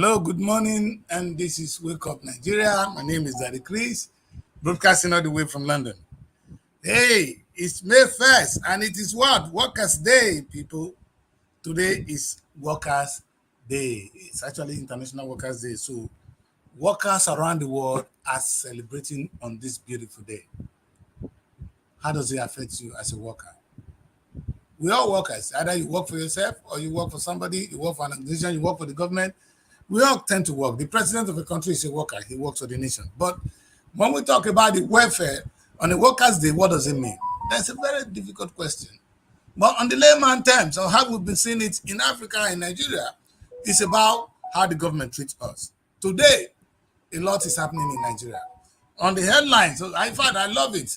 Hello, good morning, and this is Wake Up Nigeria. My name is Daddy Chris, broadcasting all the way from London. Hey, it's May 1st, and it is what? Workers' Day, people. Today is Workers' Day. It's actually International Workers' Day, so workers around the world are celebrating on this beautiful day. How does it affect you as a worker? We are workers. Either you work for yourself or you work for somebody, you work for an organization, you work for the government. We all tend to work. The president of a country is a worker. He works for the nation. But when we talk about the welfare on a workers' day, what does it mean? That's a very difficult question. But on the layman terms, or how we've been seeing it in Africa and Nigeria, it's about how the government treats us. Today, a lot is happening in Nigeria. On the headlines, so in fact, I love it.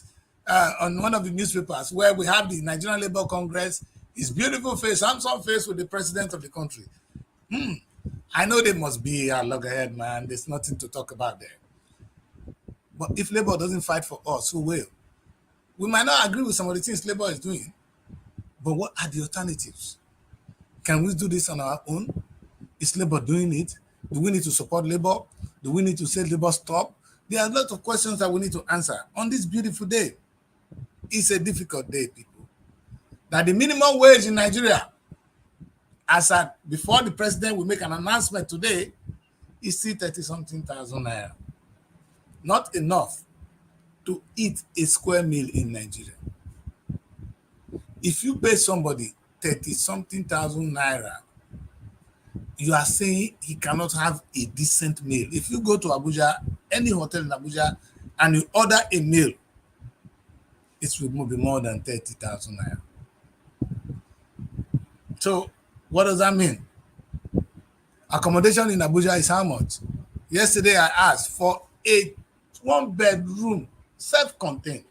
On one of the newspapers where we have the Nigerian Labour Congress, his beautiful face, handsome face with the president of the country. I know they must be a loggerhead, man. There's nothing to talk about there. But if Labour doesn't fight for us, who will? We might not agree with some of the things Labour is doing, but what are the alternatives? Can we do this on our own? Is Labour doing it? Do we need to support Labour? Do we need to say Labour stop? There are a lot of questions that we need to answer on this beautiful day. It's a difficult day, people. That the minimum wage in Nigeria, as at before the president will make an announcement today, is still 30-something thousand naira. Not enough to eat a square meal in Nigeria. If you pay somebody 30-something thousand naira, you are saying he cannot have a decent meal. If you go to Abuja, any hotel in Abuja, and you order a meal, it will be more than 30,000 naira. So, what does that mean? Accommodation in Abuja is how much? Yesterday, I asked for a one-bedroom, self-contained.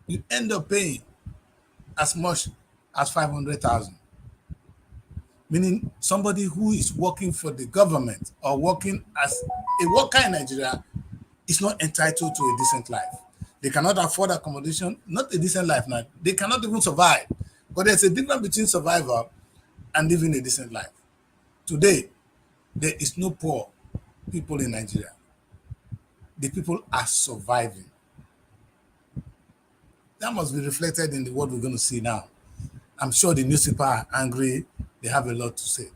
You end up paying as much as 500,000. Meaning somebody who is working for the government or working as a worker in Nigeria is not entitled to a decent life. They cannot afford accommodation, not a decent life now. They cannot even survive. But there's a difference between survival and living a decent life. Today, there is no poor people in Nigeria. The people are surviving. That must be reflected in the what we're going to see now. I'm sure the newspaper are angry. They have a lot to say.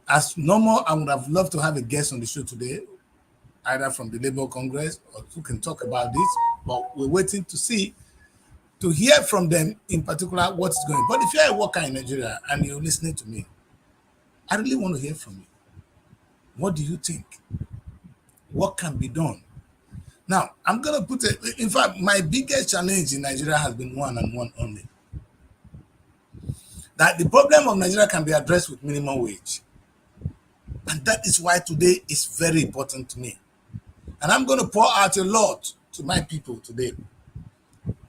As normal, I would have loved to have a guest on the show today, either from the Labour Congress or who can talk about this, but we're waiting to hear from them in particular what's going on. But if you're a worker in Nigeria and you're listening to me, I really want to hear from you. What do you think? What can be done? Now, I'm going to put it, in fact, my biggest challenge in Nigeria has been one and one only. That the problem of Nigeria can be addressed with minimum wage. And that is why today is very important to me. And I'm going to pour out a lot to my people today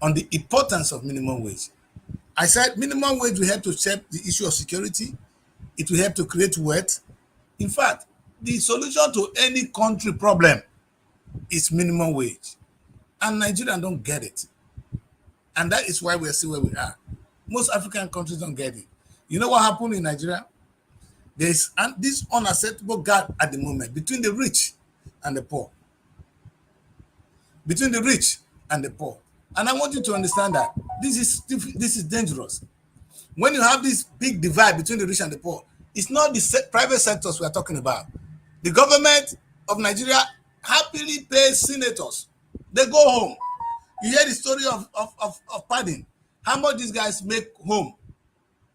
on the importance of minimum wage. I said minimum wage will help to shape the issue of security. It will help to create wealth. In fact, the solution to any country problem is minimum wage. And Nigerians don't get it. And that is why we're still where we are. Most African countries don't get it. You know what happened in Nigeria? There's this unacceptable gap at the moment between the rich and the poor. Between the rich and the poor. And I want you to understand that this is dangerous. When you have this big divide between the rich and the poor, it's not the private sectors we are talking about. The government of Nigeria happily pays senators. They go home. You hear the story of padding. How much these guys make home?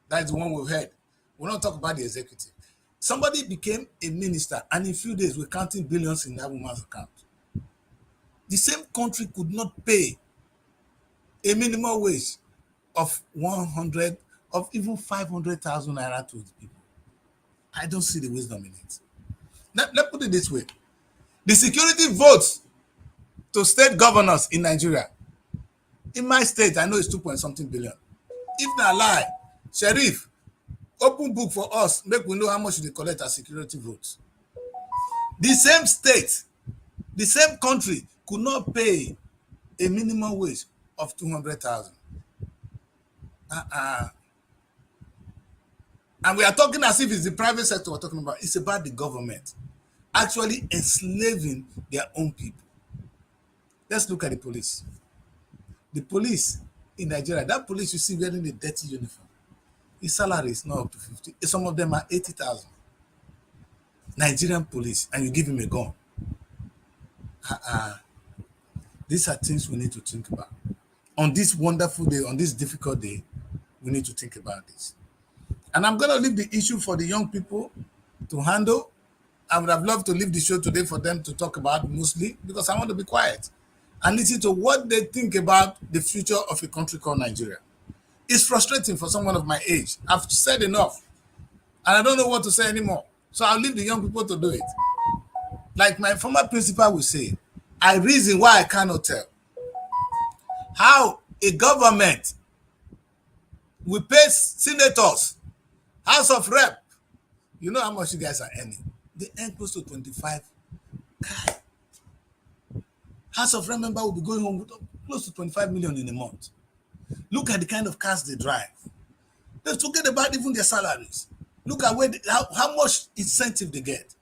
That's the one we've heard. We'll not talk about the executive. Somebody became a minister, and in a few days, we're counting billions in that woman's account. The same country could not pay a minimum wage of 100, of even 500,000 naira to the people. I don't see the wisdom in it. Let's put it this way. The security votes to state governors in Nigeria. In my state, I know it's 2-point-something billion. If not lie, Sheriff, open book for us, make we know how much they collect as security votes. The same state, the same country could not pay a minimum wage of 200,000. And we are talking as if it's the private sector we're talking about. It's about the government actually enslaving their own people. Let's look at the police. The police in Nigeria, that police you see wearing a dirty uniform, his salary is not up to 50. Some of them are 80,000. Nigerian police, and you give him a gun. These are things we need to think about. On this wonderful day, on this difficult day, we need to think about this. And I'm going to leave the issue for the young people to handle. I would have loved to leave the show today for them to talk about mostly because I want to be quiet and listen to what they think about the future of a country called Nigeria. It's frustrating for someone of my age. I've said enough and I don't know what to say anymore. So I'll leave the young people to do it. Like my former principal will say, I reason why I cannot tell. How a government will pay senators, House of Rep. You know how much you guys are earning. They earn close to 25. God. House of Rep member will be going home with close to 25 million in a month. Look at the kind of cars they drive. Let's forget about even their salaries. Look at how much incentive they get.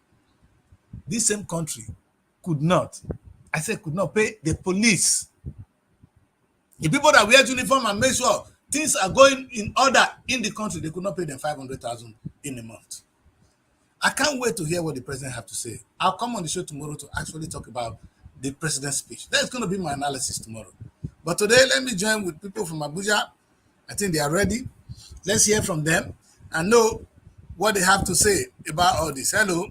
This same country could not, I said could not pay the police. The people that wear uniform and make sure things are going in order in the country, they could not pay them 500,000 in a month. I can't wait to hear what the president have to say. I'll come on the show tomorrow to actually talk about the president's speech. That's going to be my analysis tomorrow. But today, let me join with people from Abuja. I think they are ready. Let's hear from them and know what they have to say about all this. Hello.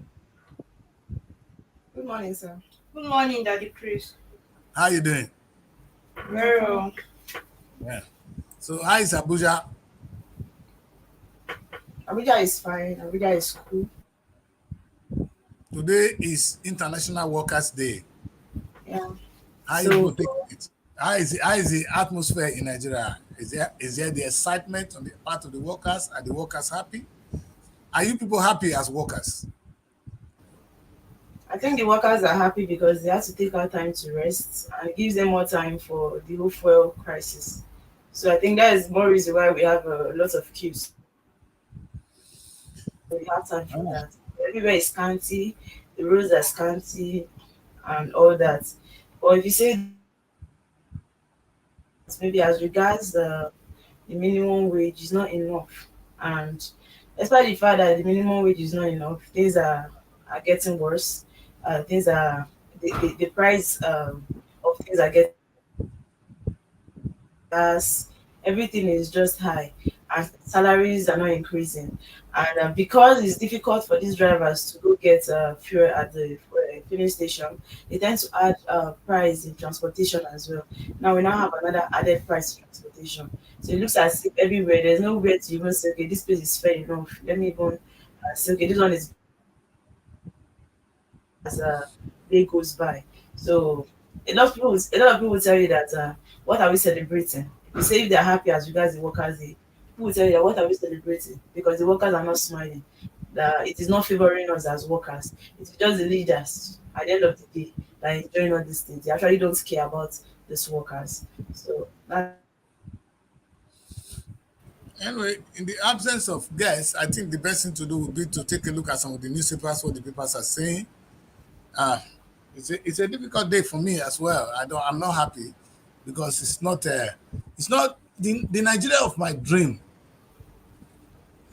Good morning, sir. Good morning, Daddy Chris. How are you doing? Very well. Yeah. So how is Abuja? Abuja is fine. Abuja is cool. Today is International Workers' Day. Yeah. How you people taking it? How is the atmosphere in Nigeria? Is there the excitement on the part of the workers? Are the workers happy? Are you people happy as workers? I think the workers are happy because they have to take out time to rest and it gives them more time for the whole fuel crisis. So I think that is more reason why we have a lot of queues. We have time for that. Everywhere is scanty, the roads are scanty, and all that. But if you say maybe as regards the minimum wage is not enough, and despite the fact that the minimum wage is not enough, things are getting worse. Things are the price of things are getting gas, everything is just high, and salaries are not increasing. And because it's difficult for these drivers to go get fuel at the filling station, they tend to add price in transportation as well. Now we now have another added price in transportation. So it looks as if everywhere there's nowhere to even say, okay, this place is fair enough. Let me even say, okay, this one is as day goes by. So a lot of people will tell you that what are we celebrating? You say if they're happy as regards the workers, people will tell you that what are we celebrating? Because the workers are not smiling. That it is not favoring us as workers. It's just the leaders at the end of the day that are enjoying all these things. They actually don't care about these workers. So that Anyway, in the absence of guests, I think the best thing to do would be to take a look at some of the newspapers, what the papers are saying. Uh, it's a difficult day for me as well. I'm not happy because it's not the Nigeria of my dream.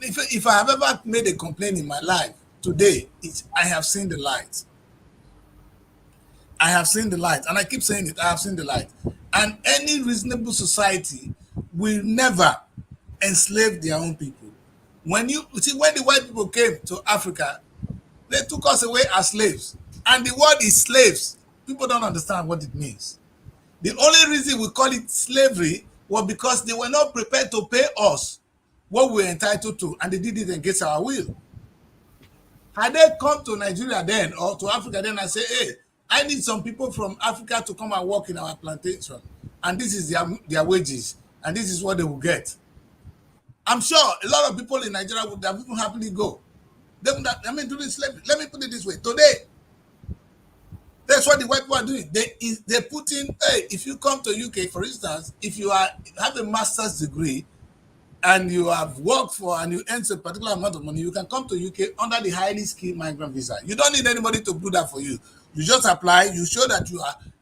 If I have ever made a complaint in my life, today I have seen the light. I have seen the light, and I keep saying it. I have seen the light, and any reasonable society will never enslave their own people. When you see when the white people came to Africa, they took us away as slaves, and the word is slaves. People don't understand what it means. The only reason we call it slavery was because they were not prepared to pay us what we were entitled to, and they did it against our will. Had they come to Nigeria then or to Africa then and say, hey, I need some people from Africa to come and work in our plantation, and this is their wages, and this is what they will get. I'm sure a lot of people in Nigeria would have even happily go. They would have, to do slavery. Let me put it this way. Today, that's what the white people are doing. They put in, hey, if you come to UK, for instance, if you have a master's degree, and you have worked for and you earn a particular amount of money, you can come to UK under the highly skilled migrant visa. You don't need anybody to do that for you. You just apply, you show that you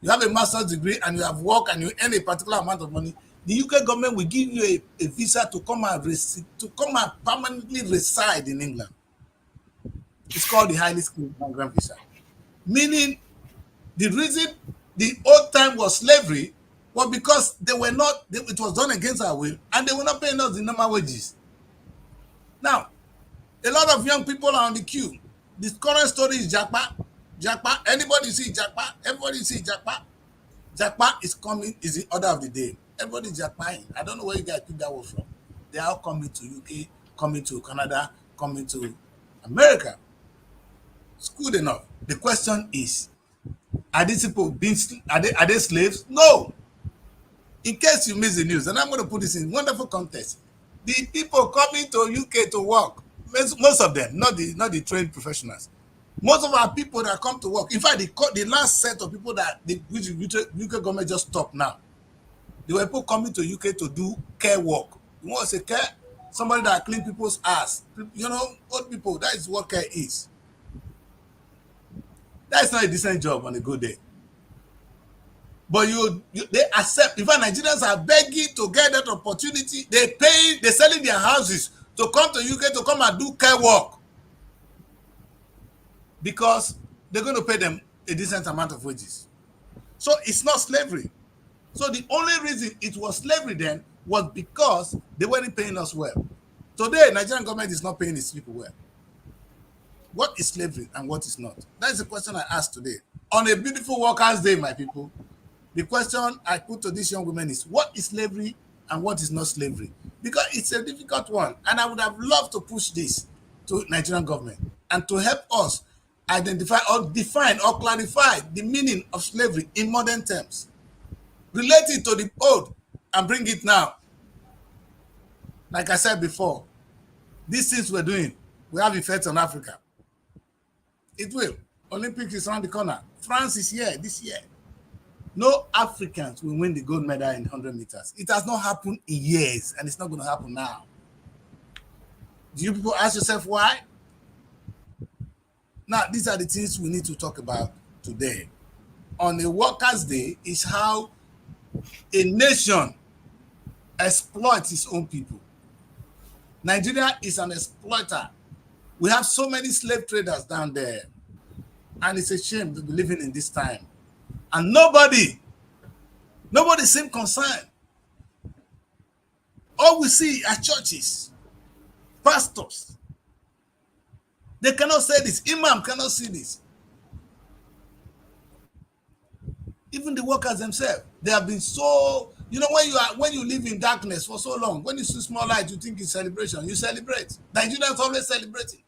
have a master's degree and you have worked and you earn a particular amount of money. The UK government will give you a visa to come and permanently reside in England. It's called the highly skilled migrant visa. Meaning the reason the old time was slavery was because it was done against our will and they were not paying us the normal wages. Now, a lot of young people are on the queue. The current story is Japa. Japa, anybody see Japa? Everybody see Japa. Japa is coming, is the order of the day. Everybody is Japaing. I don't know where you guys picked that word from. They are all coming to UK, coming to Canada, coming to America. It's good enough. The question is, are these people are they slaves? No. In case you miss the news, and I'm going to put this in wonderful context, the people coming to UK to work, most of them, not the trained professionals, most of our people that come to work, in fact, the last set of people which the UK government just stopped now, they were people coming to UK to do care work. You want to say care? Somebody that clean people's ass. You know, old people, that is what care is. That's not a decent job on a good day. But they accept. In fact, Nigerians are begging to get that opportunity. They're selling their houses to come to UK to come and do care work because they're going to pay them a decent amount of wages. So it's not slavery. So the only reason it was slavery then was because they weren't paying us well. Today, Nigerian government is not paying its people well. What is slavery and what is not? That is the question I asked today. On a beautiful Workers' Day, my people, the question I put to these young women is, what is slavery and what is not slavery? Because it's a difficult one. And I would have loved to push this to Nigerian government and to help us identify or define or clarify the meaning of slavery in modern terms. Relate it to the old and bring it now. Like I said before, these things we're doing, we have effects on Africa. It will. Olympics is around the corner. France is here this year. No Africans will win the gold medal in 100 meters. It has not happened in years, and it's not going to happen now. Do you people ask yourself why? Now, these are the things we need to talk about today. On a Workers' Day is how a nation exploits its own people. Nigeria is an exploiter. We have so many slave traders down there, and it's a shame to be living in this time. And nobody seems concerned. All we see are churches, pastors. They cannot say this. Imam cannot see this. Even the workers themselves, they have been so, when you live in darkness for so long, when you see small light, you think it's celebration. You celebrate. Nigerians always celebrating.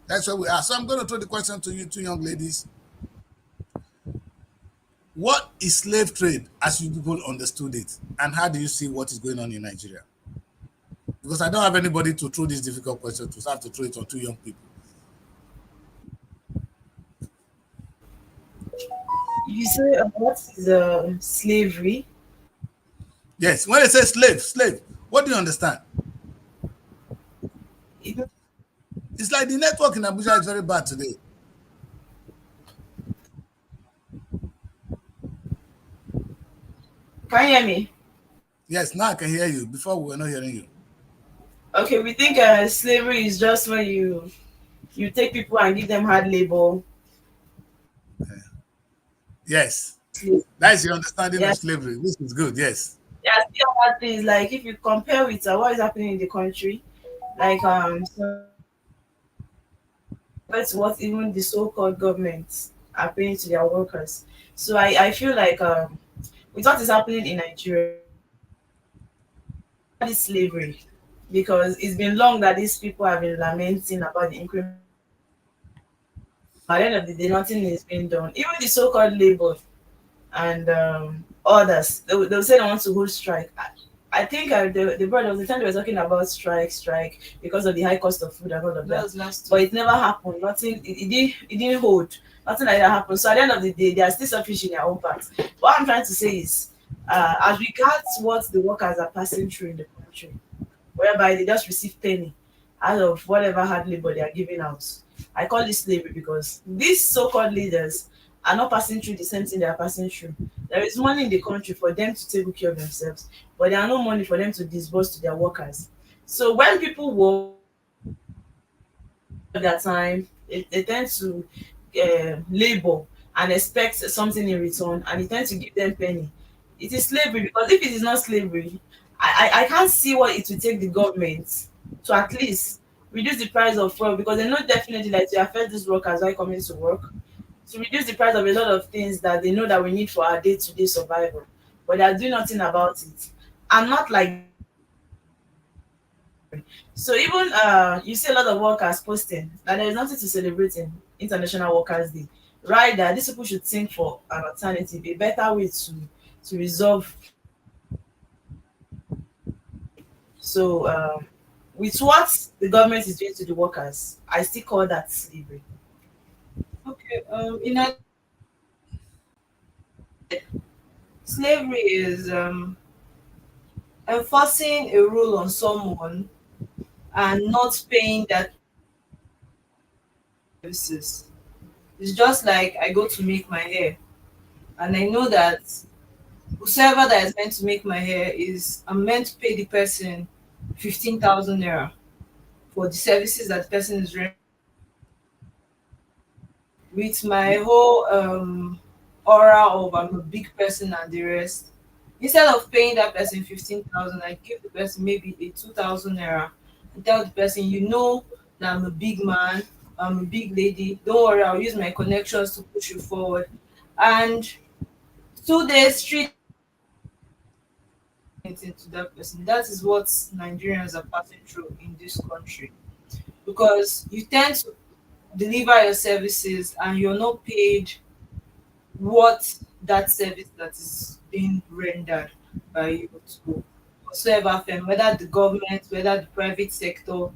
That's where we are. So I'm going to throw the question to you two young ladies. What is slave trade as you people understood it? And how do you see what is going on in Nigeria? Because I don't have anybody to throw this difficult question to, so I have to throw it on two young people. You say what is slavery? Yes, when they say slave, what do you understand? It's like the network in Abuja is very bad today. Can you hear me? Yes, now I can hear you. Before we were not hearing you. Okay, we think slavery is just when you take people and give them hard labor. Yes, Slave. that's your understanding Yeah. of slavery, which is good. Yes. Yeah, still hard things like if you compare with what is happening in the country, like so that's what even the so-called governments are paying to their workers. So I feel like with what is happening in Nigeria, this slavery, because it's been long that these people have been lamenting about the increment. At the end of the day, nothing is being done. Even the so-called labor and others, they'll say they want to hold strike. I think the brother was the time they were talking about strike because of the high cost of food and all of that. But it never happened. Nothing. It didn't hold. Nothing like that happened. So at the end of the day, they are still selfish in their own part. What I'm trying to say is, as regards what the workers are passing through in the country, whereby they just receive penny out of whatever hard labor they are giving out. I call it slavery because these so-called leaders are not passing through the same thing they are passing through. There is money in the country for them to take good care of themselves, but there are no money for them to disburse to their workers. So when people work their time, they tend to labor and expect something in return, and they tend to give them penny. It is slavery because if it is not slavery, I can't see what it will take the government to at least reduce the price of fuel, because they know definitely like to affect these workers while coming to work, to reduce the price of a lot of things that they know that we need for our day-to-day survival, but they are doing nothing about it. And not like so even you see a lot of workers posting that there is nothing to celebrate in International Workers' Day. Rather, these people should think for an alternative, a better way to resolve. So with what the government is doing to the workers, I still call that slavery. Okay. In a slavery is enforcing a rule on someone and not paying that services. It's just like I go to make my hair, and I know that whoever that is meant to make my hair is I'm meant to pay the person 15,000 naira for the services that the person is rendering. With my whole aura of I'm a big person and the rest, instead of paying that person 15,000, I give the person maybe a 2,000 naira and tell the person, you know, that I'm a big man, I'm a big lady. Don't worry, I'll use my connections to push you forward. And 2 days, 3 into that person. That is what Nigerians are passing through in this country, because you tend to deliver your services and you're not paid what that service that is being rendered by you to whatsoever firm, whether the government, whether the private sector.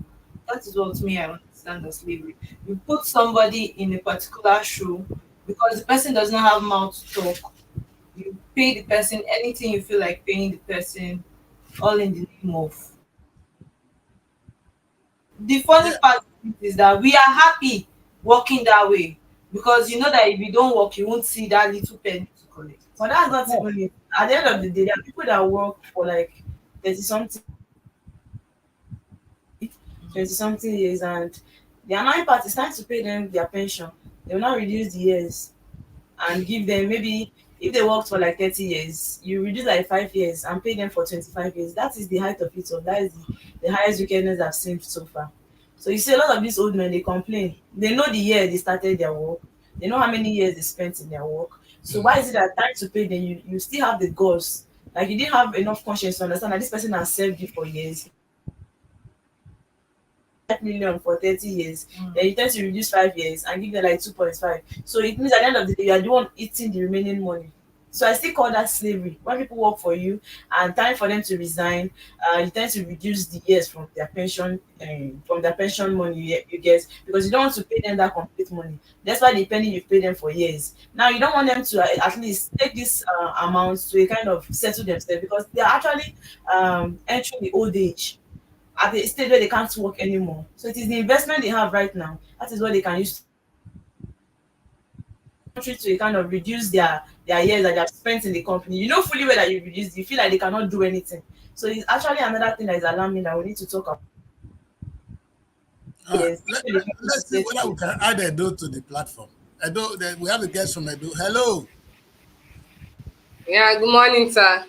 That is what me I understand as slavery. You put somebody in a particular shoe because the person does not have mouth to talk. You pay the person anything you feel like paying the person, all in the name of. The funny Yeah. part is that we are happy working that way, because you know that if you don't work, you won't see that little penny to collect. But that's not even it. At the end of the day, there are people that work for like 30 something 20 something years, and the annoying part is time to pay them their pension. They will not reduce the years and give them, maybe if they worked for like 30 years, you reduce like 5 years and pay them for 25 years. That is the height of it all. That is the highest wickedness I've seen so far. So you see a lot of these old men, they complain. They know the year they started their work. They know how many years they spent in their work. So why is it that time to pay them, you still have the goals? Like you didn't have enough conscience to understand that this person has served you for years, 5 million for 30 years, then you tend to reduce 5 years and give them like 2.5. So it means at the end of the day, you are the one eating the remaining money. So I still call that slavery. When people work for you and time for them to resign, you tend to reduce the years from their pension money you get, because you don't want to pay them that complete money. That's why the penny you've paid them for years. Now you don't want them to at least take this amount to a kind of settle themselves, because they are actually entering the old age at the stage where they can't work anymore. So it is the investment they have right now. That is what they can use to kind of reduce their years that they have spent in the company. You know fully well that you reduce, you feel like they cannot do anything. So it's actually another thing that is alarming that we need to talk about. Yes, actually people to Let's see say whether we can add Edo to the platform. Edo, we have a guest from Edo. Hello. Yeah, good morning, sir.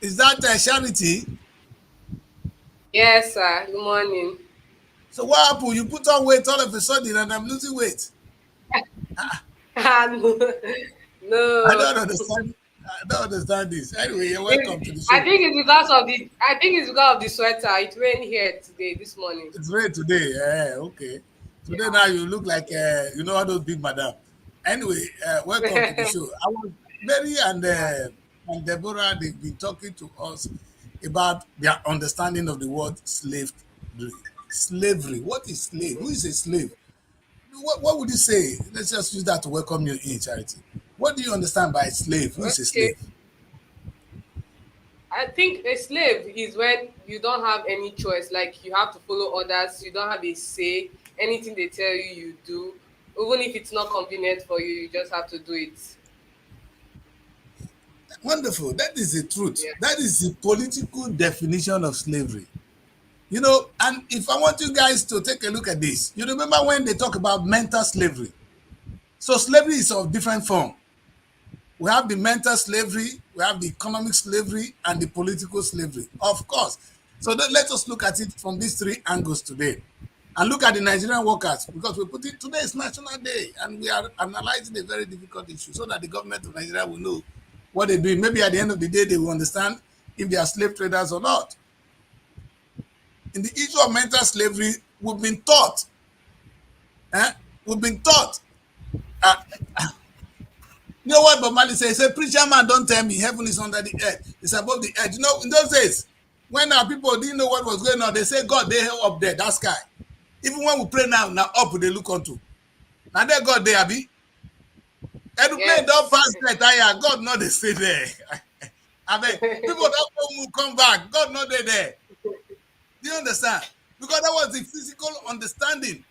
Is that Charity? Yes, sir. Good morning. So what happened? You put on weight all of a sudden and I'm losing weight. no, I no. don't understand. I don't understand this. Anyway, you're welcome to the I show. think it's because of the. I think it's because of the sweater. It rained here today, this morning. It's rain today. Yeah, okay. Today now you look like you know all those big madam. Anyway, welcome to the Yeah. show. I was Mary and Deborah. They've been talking to us about their understanding of the word slavery. Slavery. What is slave? Who is a slave? What would you say? Let's just use that to welcome you in, Charity. What do you understand by slave? Who is a Okay. slave? I think a slave is when you don't have any choice, like you have to follow orders, you don't have a say. Anything they tell you, you do. Even if it's not convenient for you, you just have to do it. Wonderful. That is the truth. Yeah. That is the political definition of slavery. You know, and if I want you guys to take a look at this, you remember when they talk about mental slavery. So slavery is of different form. We have the mental slavery, we have the economic slavery, and the political slavery, of course. So let us look at it from these three angles today. And look at the Nigerian workers, because we put it today is National Day, and we are analyzing a very difficult issue so that the government of Nigeria will know what they're doing. Maybe at the end of the day, they will understand if they are slave traders or not. In the issue of mental slavery, we've been taught, eh? We've been taught. Uh, you know what Bob Marley says? He said, preacher man, don't tell me heaven is under the earth. It's above the earth. You know, in those days, when our people didn't know what was going on, they say, God, they held up there, that sky. Even when we pray now up they look onto. Now they God they be. Aeroplane don't Yes. pass there, tire. God not they stay there. I mean, people don't come back. God not they there. Do you understand? Because that was the physical understanding.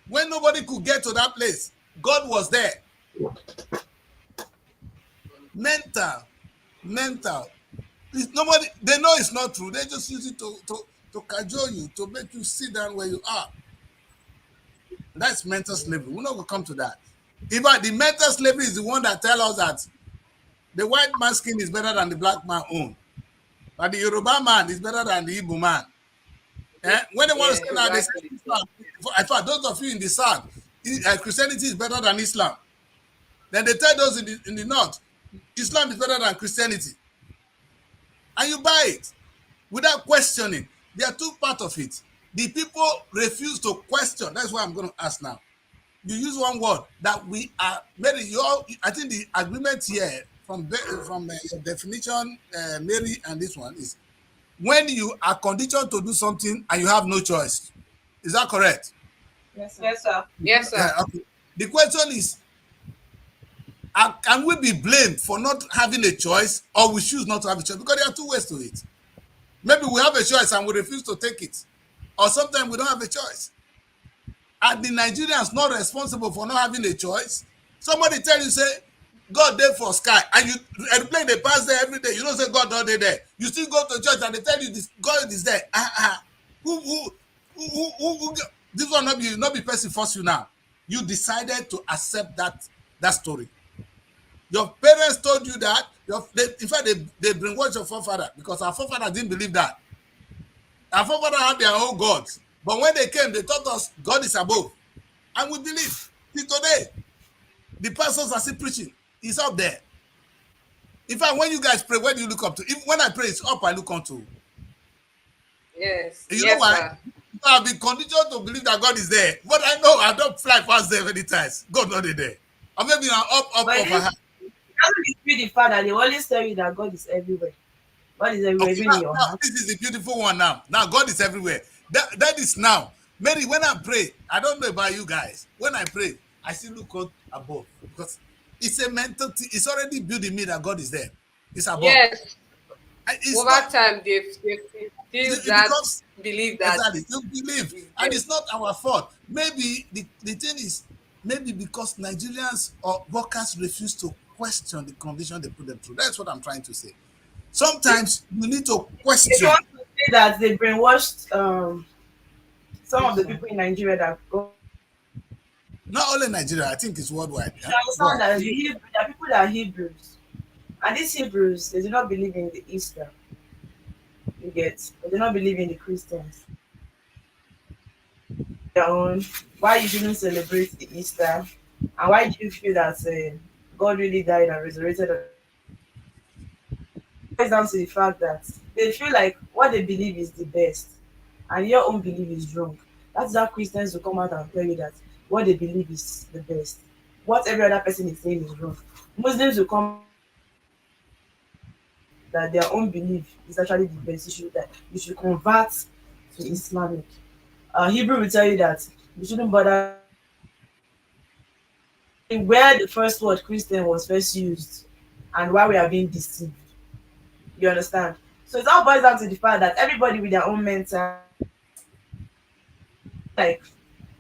When nobody could get to that place, God was there. Mental. It's nobody, they know it's not true. They just use it to cajole you, to make you sit down where you are. That's mental slavery. We're not going to come to that. Even the mental slavery is the one that tells us that the white man's skin is better than the black man's own. But the Yoruba man is better than the Igbo man. When they want to Yeah, say now, they say exactly. Islam. In fact, those of you in the south, Christianity is better than Islam. Then they tell those in the north, Islam is better than Christianity. And you buy it without questioning. There are two parts of it. The people refuse to question. That's what I'm going to ask now. You use one word that we are Mary. I think the agreement here from your definition, Mary, and this one is when you are conditioned to do something and you have no choice. Is that correct? Yes, sir. Yes, sir. Yes, sir. Okay. The question is, can we be blamed for not having a choice, or we choose not to have a choice? Because there are two ways to it. Maybe we have a choice and we refuse to take it, or sometimes we don't have a choice. Are the Nigerians not responsible for not having a choice? Somebody tell you, say, God there for sky, and you airplane they pass there every day. You don't say God not there. You still go to church and they tell you this God is there. Who this one not be person force you now. You decided to accept that story. Your parents told you that. In fact, they brainwash your forefather, because our forefather didn't believe that. Our forefather had their own gods. But when they came, they taught us God is above. And we believe. Till today, the pastors are still preaching. He's up there. In fact, when you guys pray, where do you look up to? When I pray, it's up I look onto. Yes. And you know Yes, why? sir. I've been conditioned to believe that God is there. But I know I don't fly past there many times. God not there. Or maybe I'm up But over it her. doesn't dispute the fact that they always tell you that God is everywhere. God is everywhere, Okay, even in your now heart. this is the beautiful one now. Now God is everywhere. That is now. Mary, when I pray, I don't know about you guys. When I pray, I still look out above, because it's a mental thing. It's already built in me that God is there. It's above. Yes. And it's Over not. time, they've feel It that, becomes believe that exactly. You believe, is and there. it's not our fault. Maybe the thing is, maybe because Nigerians or workers refuse to question the condition they put them through. That's what I'm trying to say. Sometimes you need to If you question. want to say that they brainwashed some of the people in Nigeria that go, Not only Nigeria, I think it's worldwide. you Huh? should Go understand on. that there are people that are Hebrews. And these Hebrews, they do not believe in the Easter. You get, they do not believe in the Christians. Their own, why you shouldn't celebrate the Easter, and why do you feel that God really died and resurrected? It's down to the fact that they feel like what they believe is the best, and your own belief is wrong. That's how Christians will come out and tell you that what they believe is the best. What every other person is saying is wrong. Muslims will come that their own belief is actually the best. You should convert to Islamic. Hebrew will tell you that you shouldn't bother where the first word Christian was first used and why we are being deceived. You understand? So it all boils down to the fact that everybody with their own mental, like,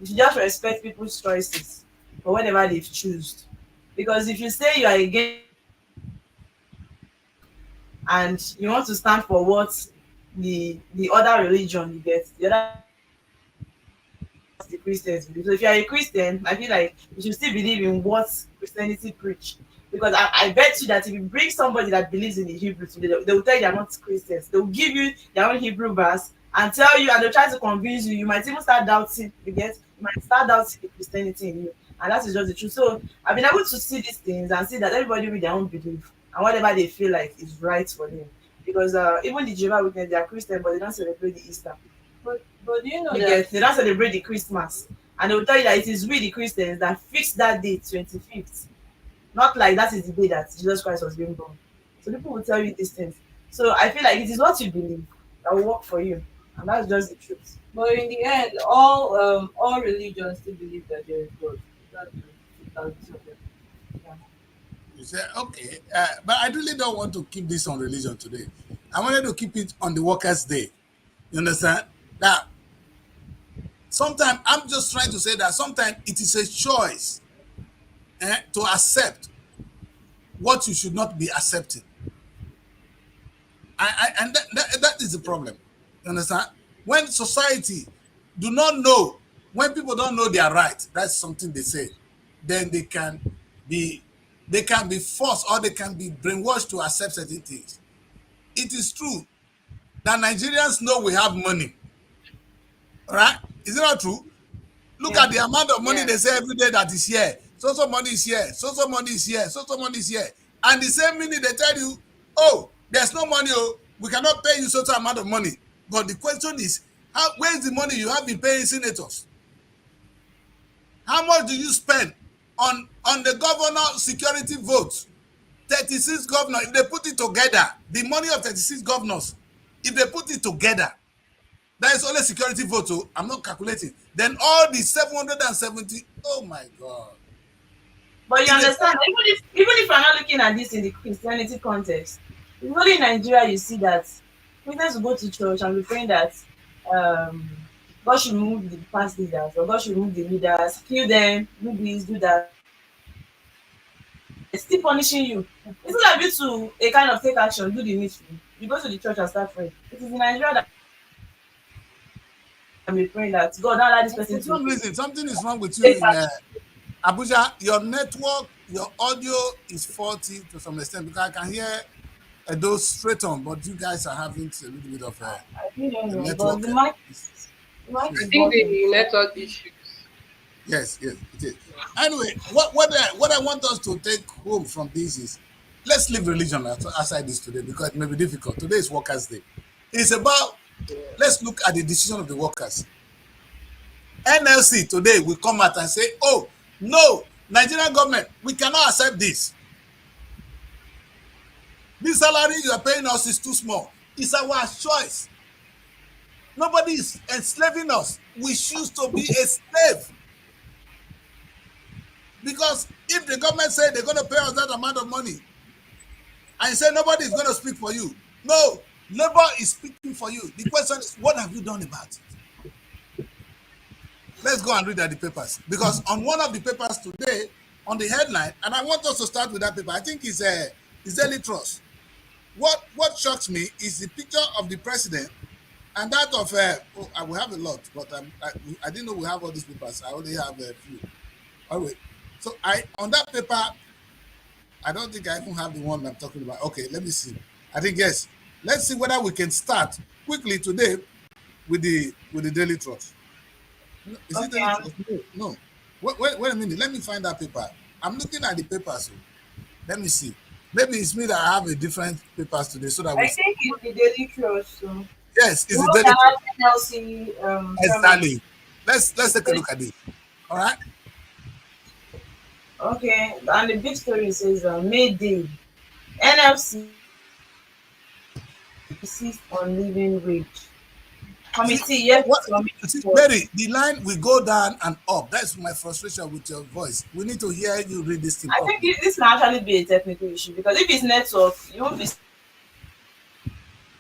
you should just respect people's choices for whatever they've chosen. Because if you say you are against and you want to stand for what the other religion you get, the other the Christians believe. So if you are a Christian, I feel like you should still believe in what Christianity preach. Because I bet you that if you bring somebody that believes in the Hebrew today, they will tell you they're not Christians. They will give you their own Hebrew verse and tell you, and they'll try to convince you. You might even start doubting, you might start doubting the Christianity in you. And that is just the truth. So I've been able to see these things and see that everybody with their own belief and whatever they feel like is right for them. Because even the Jehovah Witness, they are Christian, but they don't celebrate the Easter. But do you know You that get, they don't celebrate the Christmas. And they will tell you that it is we, the Christians, that fix that date, 25th. Not like that is the day that Jesus Christ was being born. So people will tell you these things. So I feel like it is what you believe that will work for you. And that's just the truth. but in the end, all religions still believe that there is God. That's the totality of them. Yeah. You say, okay, but I really don't want to keep this on religion today. I wanted to keep it on the Workers' Day. You understand? Now, sometimes I'm just trying to say that sometimes it is a choice to accept what you should not be accepting. And that is the problem. You understand? When society do not know, when people don't know their right, that's something they say, then be they can be forced or they can be brainwashed to accept certain things. It is true that Nigerians know we have money. All right? Is it not true? Look Yeah. at the amount of money Yeah. they say every day that is here. So money is here. So money is here. So money is here. And the same minute they tell you, oh, there's no money. Oh, we cannot pay you so amount of money. But the question is, where is the money you have been paying senators? How much do you spend on the governor security votes? 36 governors, if they put it together, the money of 36 governors, if they put it together, that is only security vote. Oh, I'm not calculating. Then all the 770, oh my God. But you If they, understand, even if you're not looking at this in the Christianity context, it's only in Nigeria you see that Christians will go to church and be praying that um, God should remove the past leaders or God should remove the leaders, kill them, do this, do that. It's still punishing you. Instead of you to a kind of take action, do the needful, you go to the church and start praying. It is in Nigeria that I'm praying that God don't allow this person for to some reason, something is wrong with you take in action. Abuja. Your network, your audio is faulty to some extent because I can hear those straight on, but you guys are having a little bit of I really don't a know, but network. the mic I is think working. the So network issues. Yes, yes, it is. Anyway, what I want us to take home from this is let's leave religion aside this today because it may be difficult. Today is Workers' Day. It's about let's look at the decision of the workers. NLC today will come out and say, "Oh no, Nigerian government, we cannot accept this. This salary you are paying us is too small. It's our choice. Nobody is enslaving us. We choose to be a slave." Because if the government say they're going to pay us that amount of money and say nobody is going to speak for you, no, labor is speaking for you. The question is, what have you done about it? Let's go and read at the papers. Because on one of the papers today, on the headline, and I want us to start with that paper, I think it's Daily Trust. What shocks me is the picture of the president and that of, I will have a lot, but I didn't know we have all these papers. I only have a few. Oh, wait. So on that paper, I don't think I even have the one I'm talking about. Okay, let me see. I think yes. Let's see whether we can start quickly today with the Daily Trust. No, is it okay, Daily Trust? No, no. Wait a minute. Let me find that paper. I'm looking at the papers. So let me see. Maybe it's me that I have a different papers today, so that we. I think it's the Daily Trust. So Yes, the it's the one Daily that Trust. has NLC permit. Exactly. Let's take a look at this. All right. okay. And the big story says May Day, NFC insists on living wage. See, Committee yet what, to submit see, report. Mary, the line will go down and up. That's my frustration with your voice. We need to hear you read this thing I think properly. this can actually be a technical issue because if it's network, you won't be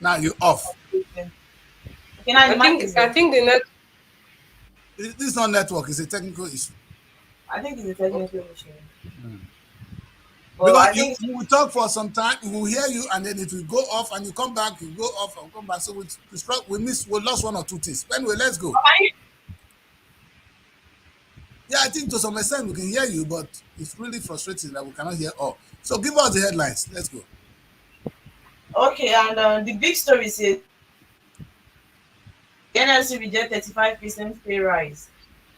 Now you off. Okay, now the I mic think is I off. think the net. This is not network, it's a technical issue. I think it's a technical Okay. issue. But Because I think you will talk for some time, we will hear you, and then it will go off, and you come back, you go off, and come back. So we lost one or two things. Anyway, let's go. Yeah, I think to some extent we can hear you, but it's really frustrating that we cannot hear all. So give us the headlines. Let's go. okay, and the big story says NLC reject 35% pay rise,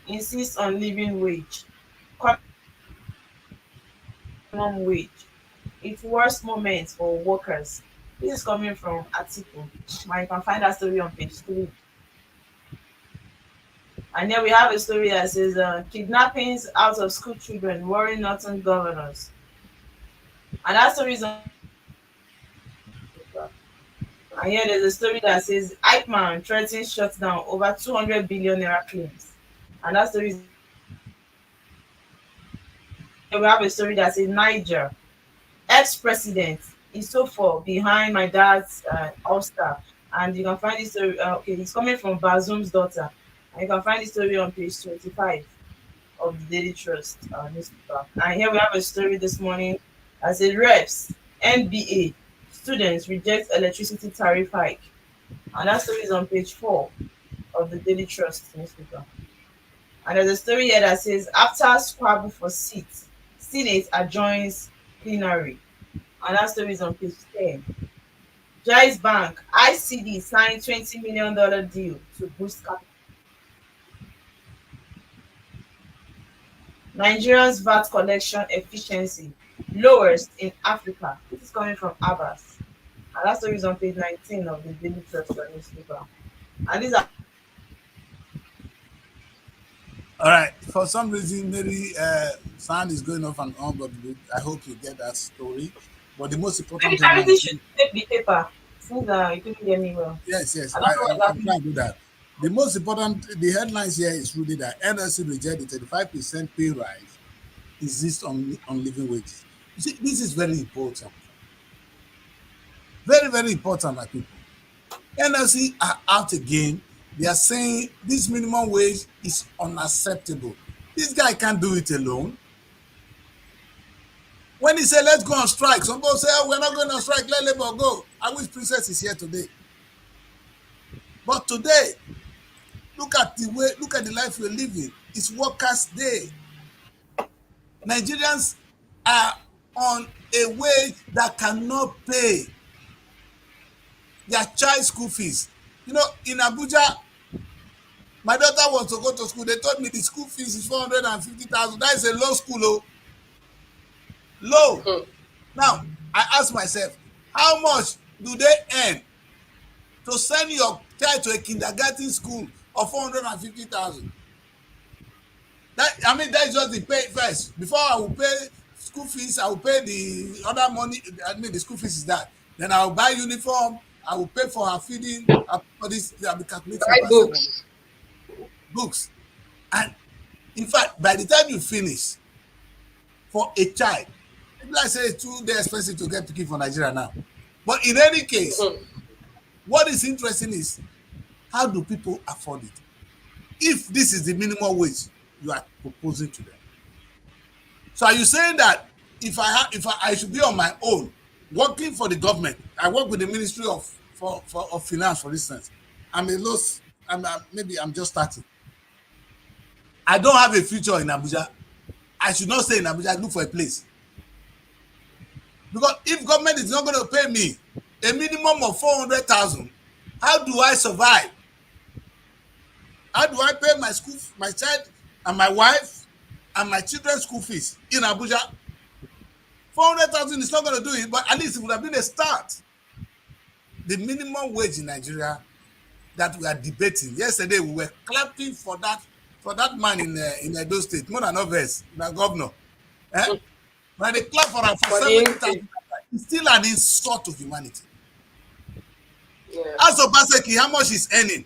insists on living wage, minimum wage. Its worst moment for workers. This is coming from Atiku. Now you can find that story on page 3. And then we have a story that says kidnappings out of school children worry northern governors. And that story is on. And here there's a story that says Eichmann threatens shut down over 200 billion naira claims. And that story is. Here we have a story that says Niger ex-president is so far behind my dad's ulster. And you can find this story. Okay, it's coming from Bazoum's daughter. And you can find this story on page 25 of the Daily Trust newspaper. And here we have a story this morning as a reps NBA students reject electricity tariff hike. And that story is on page 4 of the Daily Trust newspaper. And there's a story here that says after squabble for seats, Senate adjoins plenary. And that story is on page 10. Jais Bank, ICD signed $20 million deal to boost capital. Nigeria's VAT collection efficiency lowest in Africa. This is coming from Abbas. And that story is on page 19 of the Daily Trust newspaper. And these are All right. For some reason, maybe sound is going off and on, but I hope you get that story. But the most maybe important Charity headline. should take the paper since you couldn't hear me well. Yes, yes, I don't know what's I'm happening. trying to do that. The most important, the headlines here is really that NLC reject the 35% pay rise insists on living wages. You see, this is very important. Very, very important, my people. NLC are out again. They are saying this minimum wage is unacceptable. This guy can't do it alone. When he said, let's go on strike, some people say, oh, we're not going on strike, let labor go. I wish Princess is here today. But today, look at the life we're living. It's workers' day. Nigerians are on a wage that cannot pay their child school fees. You know, in Abuja, my daughter wants to go to school. They told me the school fees is 450,000. That is a low school, oh. Low. Hmm. Now, I ask myself, how much do they earn to send your child to a kindergarten school of 450,000? That is just the pay first. Before I will pay school fees, I will pay the other money. The school fees is that. Then I will buy uniform. I will pay for her feeding. For this, I'll be calculating Buy per second. books. Books. And in fact, by the time you finish, for a child, people like say it's too expensive to get pikin for Nigeria now. But in any case, Hmm. what is interesting is how do people afford it? If this is the minimum wage you are proposing to them. So are you saying that if I should be on my own, working for the government, I work with the Ministry of Finance, for instance. I'm a loss. Maybe I'm just starting. I don't have a future in Abuja. I should not stay in Abuja. Look for a place. Because if government is not going to pay me a minimum of 400,000, how do I survive? How do I pay my child, and my wife, and my children's school fees in Abuja? 400,000 is not going to do it, but at least it would have been a start. The minimum wage in Nigeria that we are debating. Yesterday, we were clapping for that man in Edo State, more than others, the governor. Eh? When they clap for him for For the 70,000, intake. it's still an insult to humanity. Yeah. As Obaseki, how much is earning?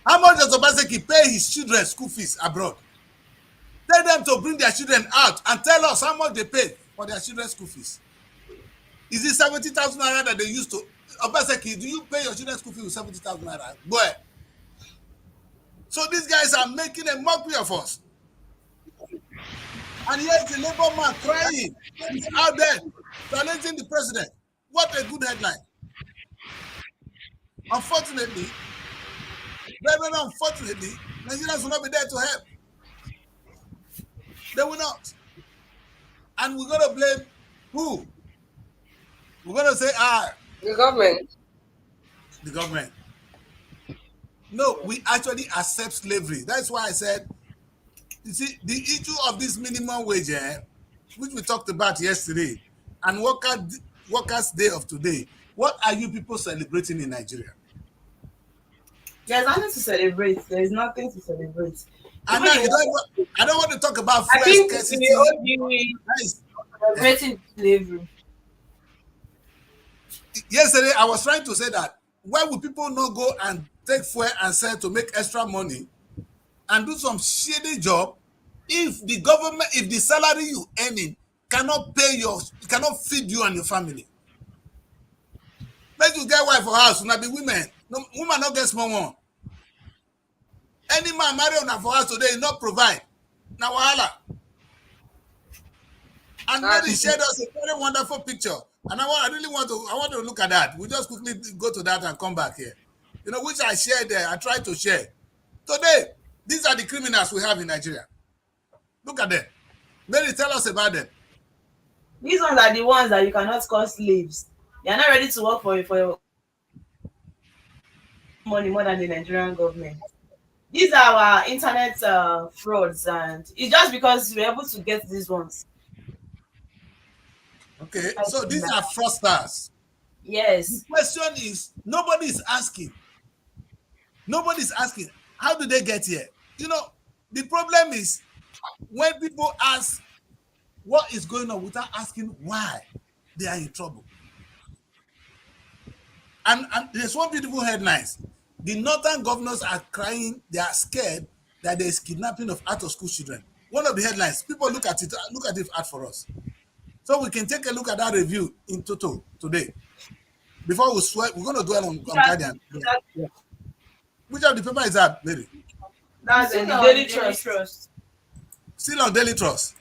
How much does Obaseki pay his children school fees abroad? Tell them to bring their children out and tell us how much they pay for their children's school fees. Is it 70,000 naira that they used to Obaseki, do you pay your children's school fee with 70,000 naira? Boy. So these guys are making a mockery of us. And here's the Labour man crying. He's out there challenging the president. What a good headline. Unfortunately, very unfortunately, Nigerians will not be there to help. They will not. And we're going to blame who? We're going to say, The government. the government. No, we actually accept slavery. That's why I said, you see, the issue of this minimum wage, which we talked about yesterday, and Workers' Day of today, what are you people celebrating in Nigeria? There's nothing to celebrate. There is nothing to celebrate. And now I don't want to talk about I fuel think scarcity. the OG Nice. Celebrating slavery. Yesterday, I was trying to say that why would people not go and take fuel and sell to make extra money and do some shady job if the government, if the salary you earning cannot feed you and your family? Make you get wife for house, una be women. No, woman not get small one. Any man marry una for house today, not provide. Na wahala. And Mary shared us a very wonderful picture. And I want to look at that. We just quickly go to that and come back here. You know, which I shared there. I tried to share. Today, these are the criminals we have in Nigeria. Look at them. Mary, tell us about them. These ones are the ones that you cannot call slaves. They are not ready to work for your money more than the Nigerian government. These are our internet frauds, and it's just because we're able to get these ones. Okay, so these are fraudsters. Yes. The question is, nobody's asking. Nobody's asking, how do they get here? You know, the problem is when people ask what is going on without asking why, they are in trouble. And there's one beautiful headline. The northern governors are crying, they are scared that there is kidnapping of out-of-school children. One of the headlines, people look at it out for us. So we can take a look at that review in total today. Before we swear, we're going to dwell on Guardian. Yeah. Which of the paper is that, lady? That's the Daily Trust. Still on Daily Trust.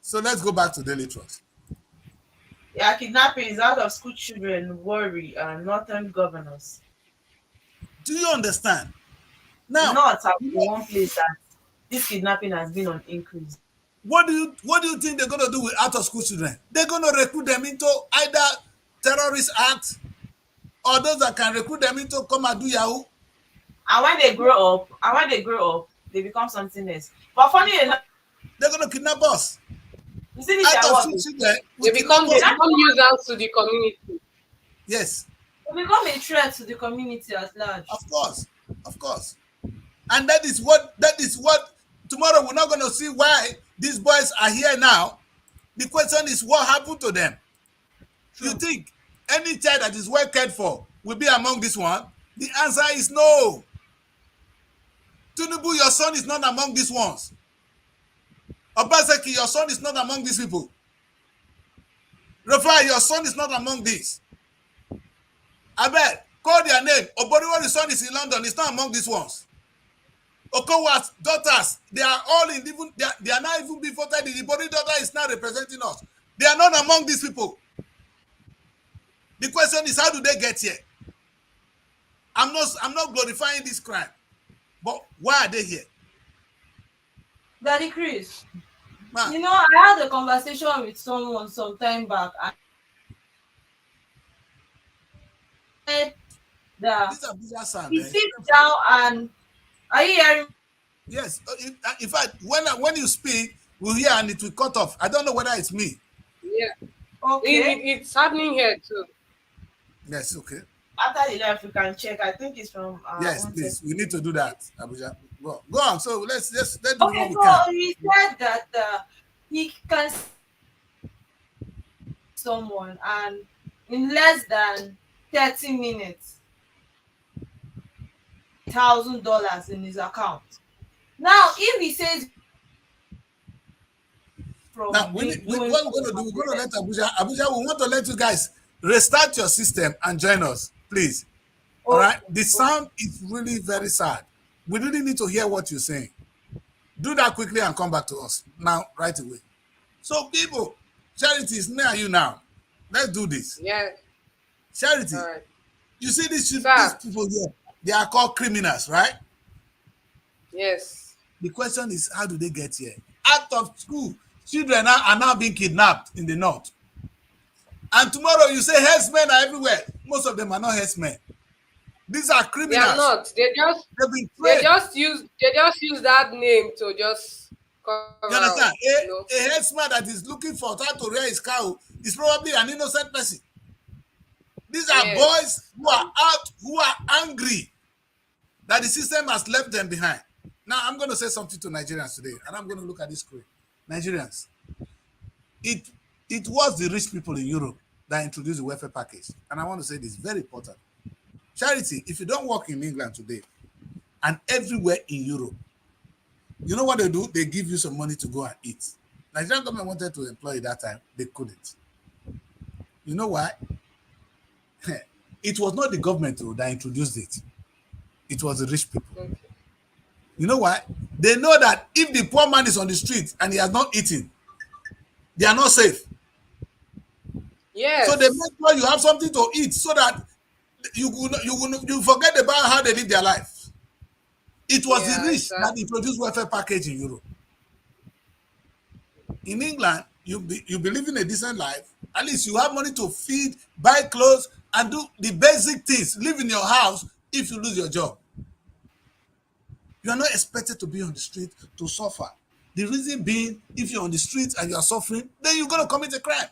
So let's go back to Daily Trust. Yeah, kidnapping is out of school children worry northern governors. Do you understand? Now, not at one place that this kidnapping has been on increase. What do you think they're going to do with out-of-school children? They're going to recruit them into either terrorist acts or those that can recruit them into come and do Yahoo. And when they grow up, they become something else. But funny enough, they're going to kidnap us. You see this out-of-school children, they become users to the community. Yes. They become a threat to the community at large. Of course. And that is what tomorrow we're not going to see why these boys are here now. The question is, what happened to them? True. You think any child that is well cared for will be among this one? The answer is no. Tinubu, your son is not among these ones. Obaseki, your son is not among these people. Rafai, your son is not among these. Abed, call their name. Oboriwo, the son is in London, he's not among these ones. Okowa's daughters, they are all in even they are not even being voted. The Ibori daughter is now representing us. They are not among these people. The question is, how do they get here? I'm not glorifying this crime, but why are they here? Daddy Chris, Man. You know, I had a conversation with someone some time back. And he sits down and are you hearing? Yes. In fact, when you speak, we'll hear and it will cut off. I don't know whether it's me. Yeah. Okay. It's happening here too. Yes. Okay. After the life, we can check. I think it's from. Yes, please. We need to do that, Abuja. Go on. So let's do Okay, what we so can. he said that he can someone and in less than 30 minutes, $1,000 in his account. Now, if he says Now, what we're going to do, we're going to let Abuja, we want to let you guys Restart your system and join us, please. All right. Okay. The sound is really very sad. We really need to hear what you're saying. Do that quickly and come back to us now, right away. So, people, Charity is near you now. Let's do this. Yeah. Charity, All right. you see these Sir. people here, they are called criminals, right? Yes. The question is, how do they get here? Out of school, children are now being kidnapped in the north. And tomorrow you say herdsmen are everywhere. Most of them are not herdsmen. These are They criminals. are not. They've been They trained. just use that name to just cover You understand? out, you know. A herdsman that is looking for how to rear his cow is probably an innocent person. These are Yes. boys who are out, who are angry that the system has left them behind. Now, I'm going to say something to Nigerians today, and I'm going to look at this screen. Nigerians, it was the rich people in Europe that introduced the welfare package. And I want to say this, very important. Charity, if you don't work in England today and everywhere in Europe, you know what they do? They give you some money to go and eat. Nigerian government wanted to employ you that time. They couldn't. You know why? It was not the government that introduced it. It was the rich people. Okay. You know why? They know that if the poor man is on the street and he has not eaten, they are not safe. Yes. So they make sure you have something to eat so that you forget about how they live their life. It was the rich that introduced welfare package in Europe. In England, you be living a decent life. At least you have money to feed, buy clothes, and do the basic things. Live in your house if you lose your job. You are not expected to be on the street to suffer. The reason being, if you're on the street and you are suffering, then you're going to commit a crime.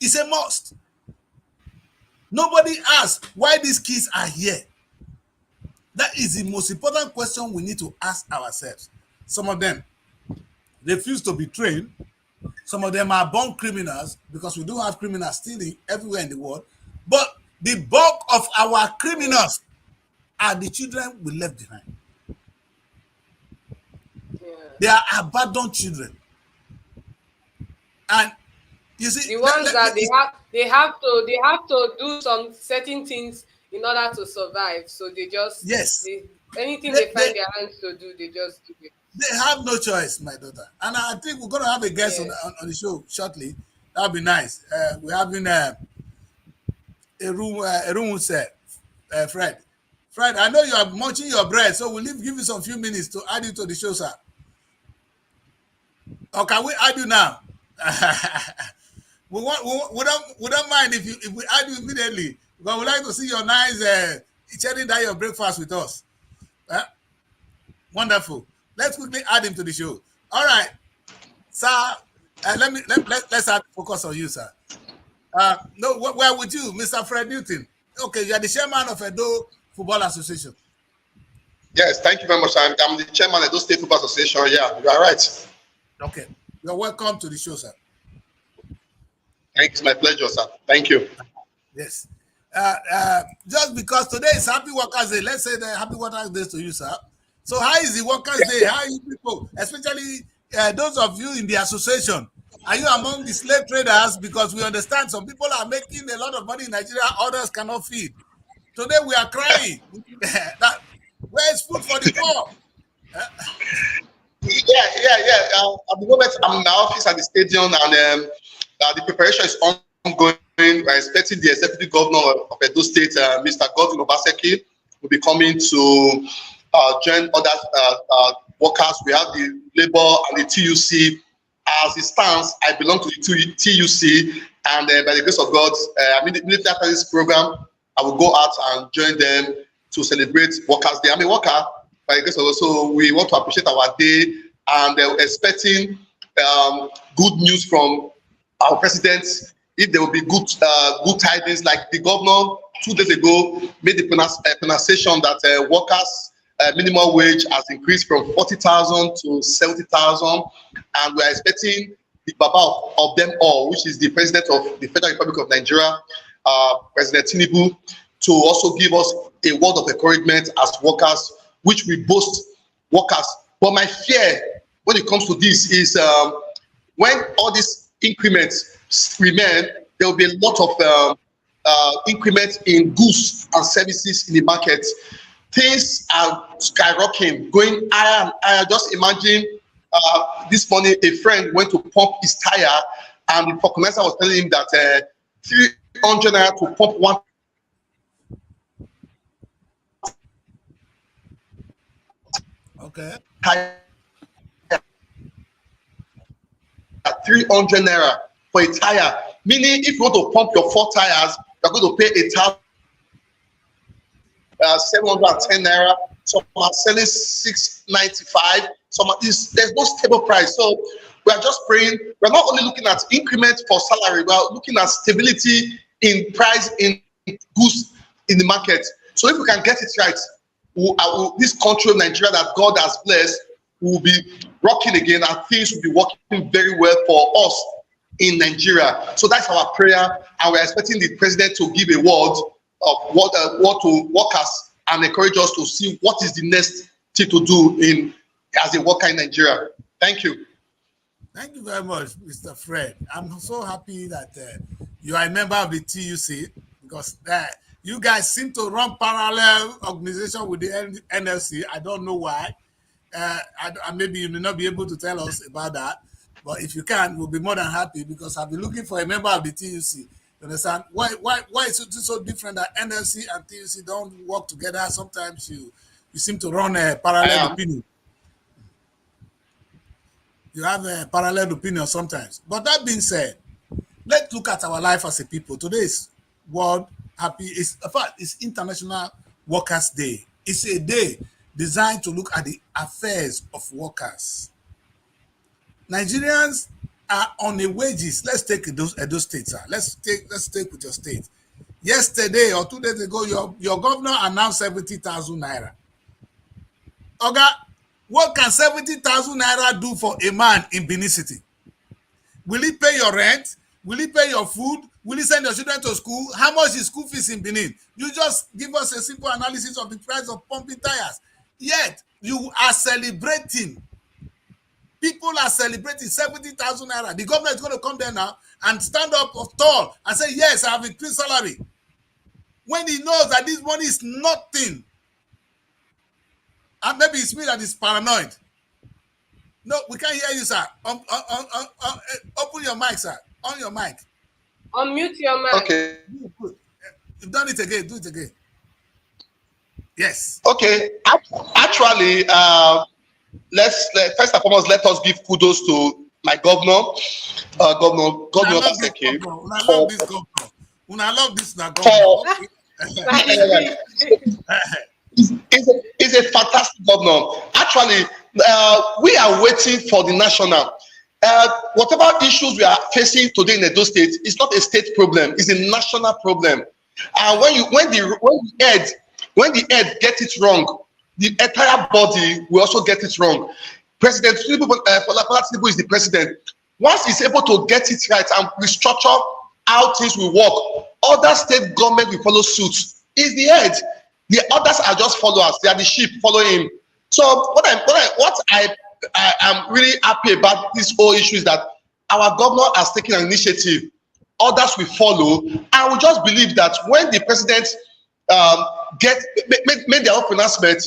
It's a must. Nobody asks why these kids are here. That is the most important question we need to ask ourselves. Some of them refuse to be trained. Some of them are born criminals, because we do have criminals stealing everywhere in the world. But the bulk of our criminals are the children we left behind. Yeah. They are abandoned children. And you see, The ones that they have to do some certain things in order to survive. So they just anything they find their hands to do, they just do it. They have no choice, my daughter. And I think we're going to have a guest on the show shortly. That'll be nice. We're having a room set, Fred. Fred, I know you are munching your bread, so we'll give you some few minutes to add you to the show, sir. Or can we add you now? we don't mind if we add you immediately, but we'd like to see your nice sharing that your breakfast with us. Wonderful. Let's quickly add him to the show. All right, sir. Let's focus on you, sir. No, where would you, Mr. Fred Newton? Okay, you are the chairman of Edo Football Association. Yes, thank you very much. I'm the chairman of Edo State Football Association. Yeah, you are right. Okay, you're welcome to the show, sir. It's my pleasure, sir. Thank you. Yes. Just because today is Happy Workers' Day, let's say the Happy Workers' Day to you, sir. So how is the Workers' Day? How are you people, especially those of you in the association? Are you among the slave traders? Because we understand some people are making a lot of money in Nigeria, others cannot feed. Today we are crying. Where is food for the poor? Yeah. At the moment, I'm in my office at the stadium, and the preparation is ongoing. We're expecting the executive governor of Edo State, Mr. Godwin Obaseki, will be coming to join other workers. We have the labor and the TUC. As it stands, I belong to the TUC, and by the grace of God, immediately after this program, I will go out and join them to celebrate Workers' Day. I'm a worker, by the grace of God, so we want to appreciate our day, and we're expecting good news from our president. If there will be good tidings, like the governor 2 days ago made the pronunciation that workers' minimum wage has increased from 40,000 to 70,000, and we are expecting the Baba of them all, which is the president of the Federal Republic of Nigeria, President Tinubu, to also give us a word of encouragement as workers, which we boast workers. But my fear when it comes to this is when all these increments remain, there will be a lot of increment in goods and services in the market. Things are skyrocketing, going higher and higher. Just imagine this morning a friend went to pump his tire, and the commencer was telling him that 300 naira to pump one Okay. tire, 300 naira for a tire. Meaning, if you want to pump your 4 tires, you're going to pay 710 naira. Some are selling 695. Some are, there's no stable price. So we are just praying. We're not only looking at increment for salary, we are looking at stability in price in goods in the market. So if we can get it right, this country of Nigeria that God has blessed will be rocking again, and things will be working very well for us in Nigeria. So that's our prayer, and we're expecting the president to give a word of what to workers and encourage us to see what is the next thing to do in as a worker in Nigeria. Thank you. Thank you very much, Mr. Fred. I'm so happy that you are a member of the TUC, because you guys seem to run parallel organization with the NLC. I don't know why. Maybe you may not be able to tell us about that, but if you can, we'll be more than happy, because I've been looking for a member of the TUC. You understand? Why is it so different that NLC and TUC don't work together? Sometimes you seem to run a parallel opinion. You have a parallel opinion sometimes. But that being said, let's look at our life as a people. Today is it's International Workers' Day. It's a day designed to look at the affairs of workers. Nigerians are on a wages. Let's take those states. Let's take with your state. Yesterday or 2 days ago, your governor announced 70,000 naira. Oga, what can 70,000 naira do for a man in Benin City? Will he pay your rent? Will he pay your food? Will he send your children to school? How much is school fees in Benin? You just give us a simple analysis of the price of pumping tires. Yet, you are celebrating. People are celebrating 70,000 naira. The government is going to come there now and stand up tall and say, yes, I have increased salary. When he knows that this money is nothing. And maybe it's me that is paranoid. No, we can't hear you, sir. Open your mic, sir. On your mic. Unmute your mic. Okay. Good. You've done it again. Do it again. Yes. Okay. Actually, first and foremost, let us give kudos to my governor, Governor Obaseki. I love this governor. I love this governor. He's a fantastic governor. Actually, we are waiting for the national. Whatever issues we are facing today in Edo State, it's not a state problem; it's a national problem. And when the head gets it wrong, the entire body will also get it wrong. President Tinubu is the president. Once he's able to get it right and restructure how things will work, other state government will follow suit. He's the head. The others are just followers. They are the sheep following him. So what I am really happy about this whole issue is that our governor has taken an initiative. Others will follow. I will just believe that when the president made their own pronouncement,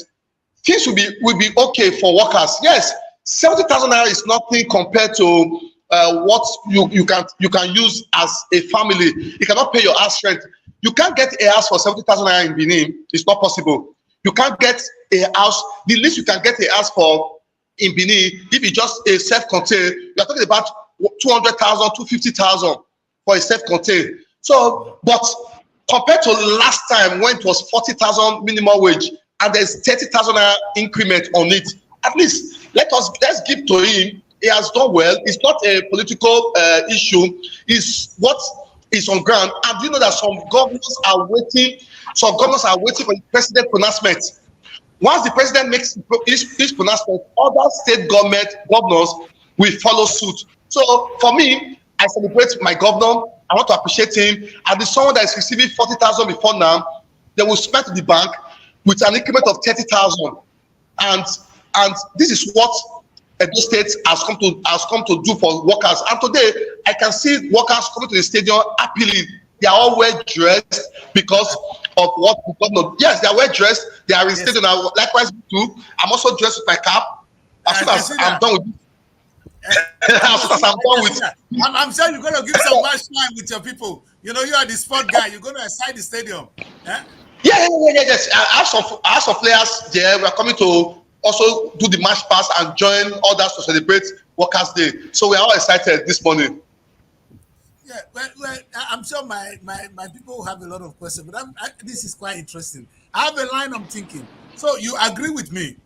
things will be okay for workers. Yes, 70,000 naira is nothing compared to what you can use as a family. You cannot pay your house rent. You can't get a house for 70,000 naira in Benin. It's not possible. You can't get a house. The least you can get a house for in Benin, if it's just a self-contained, you're talking about 200,000, 250,000 for a self-contained. So, but compared to last time when it was 40,000 minimum wage and there's 30,000 increment on it, at least let's give to him. He has done well. It's not a political issue. It's what is on ground. And do you know that some governors are waiting for the president pronouncement? Once the president makes his pronouncement, other state governors will follow suit. So for me, I celebrate my governor. I want to appreciate him. And the someone that is receiving 40,000 before now, they will spend to the bank with an increment of 30,000. And this is what Edo State has come to do for workers. And today, I can see workers coming to the stadium happily They are all well dressed because of what the governor. Yes, they are well dressed. They are in Yes. stadium. Likewise, too. I'm also dressed with my cap. As I soon can as see I'm that. done with as soon as I'm done with I'm sure you're gonna give some match time with your people. You know, you are the sport guy. You're gonna excite the stadium. Eh? yes. I have some players there. We are coming to also do the match pass and join others to celebrate Workers' Day. So we are all excited this morning. Yeah, well, I'm sure my people have a lot of questions, but this is quite interesting. I have a line I'm thinking. So you agree with me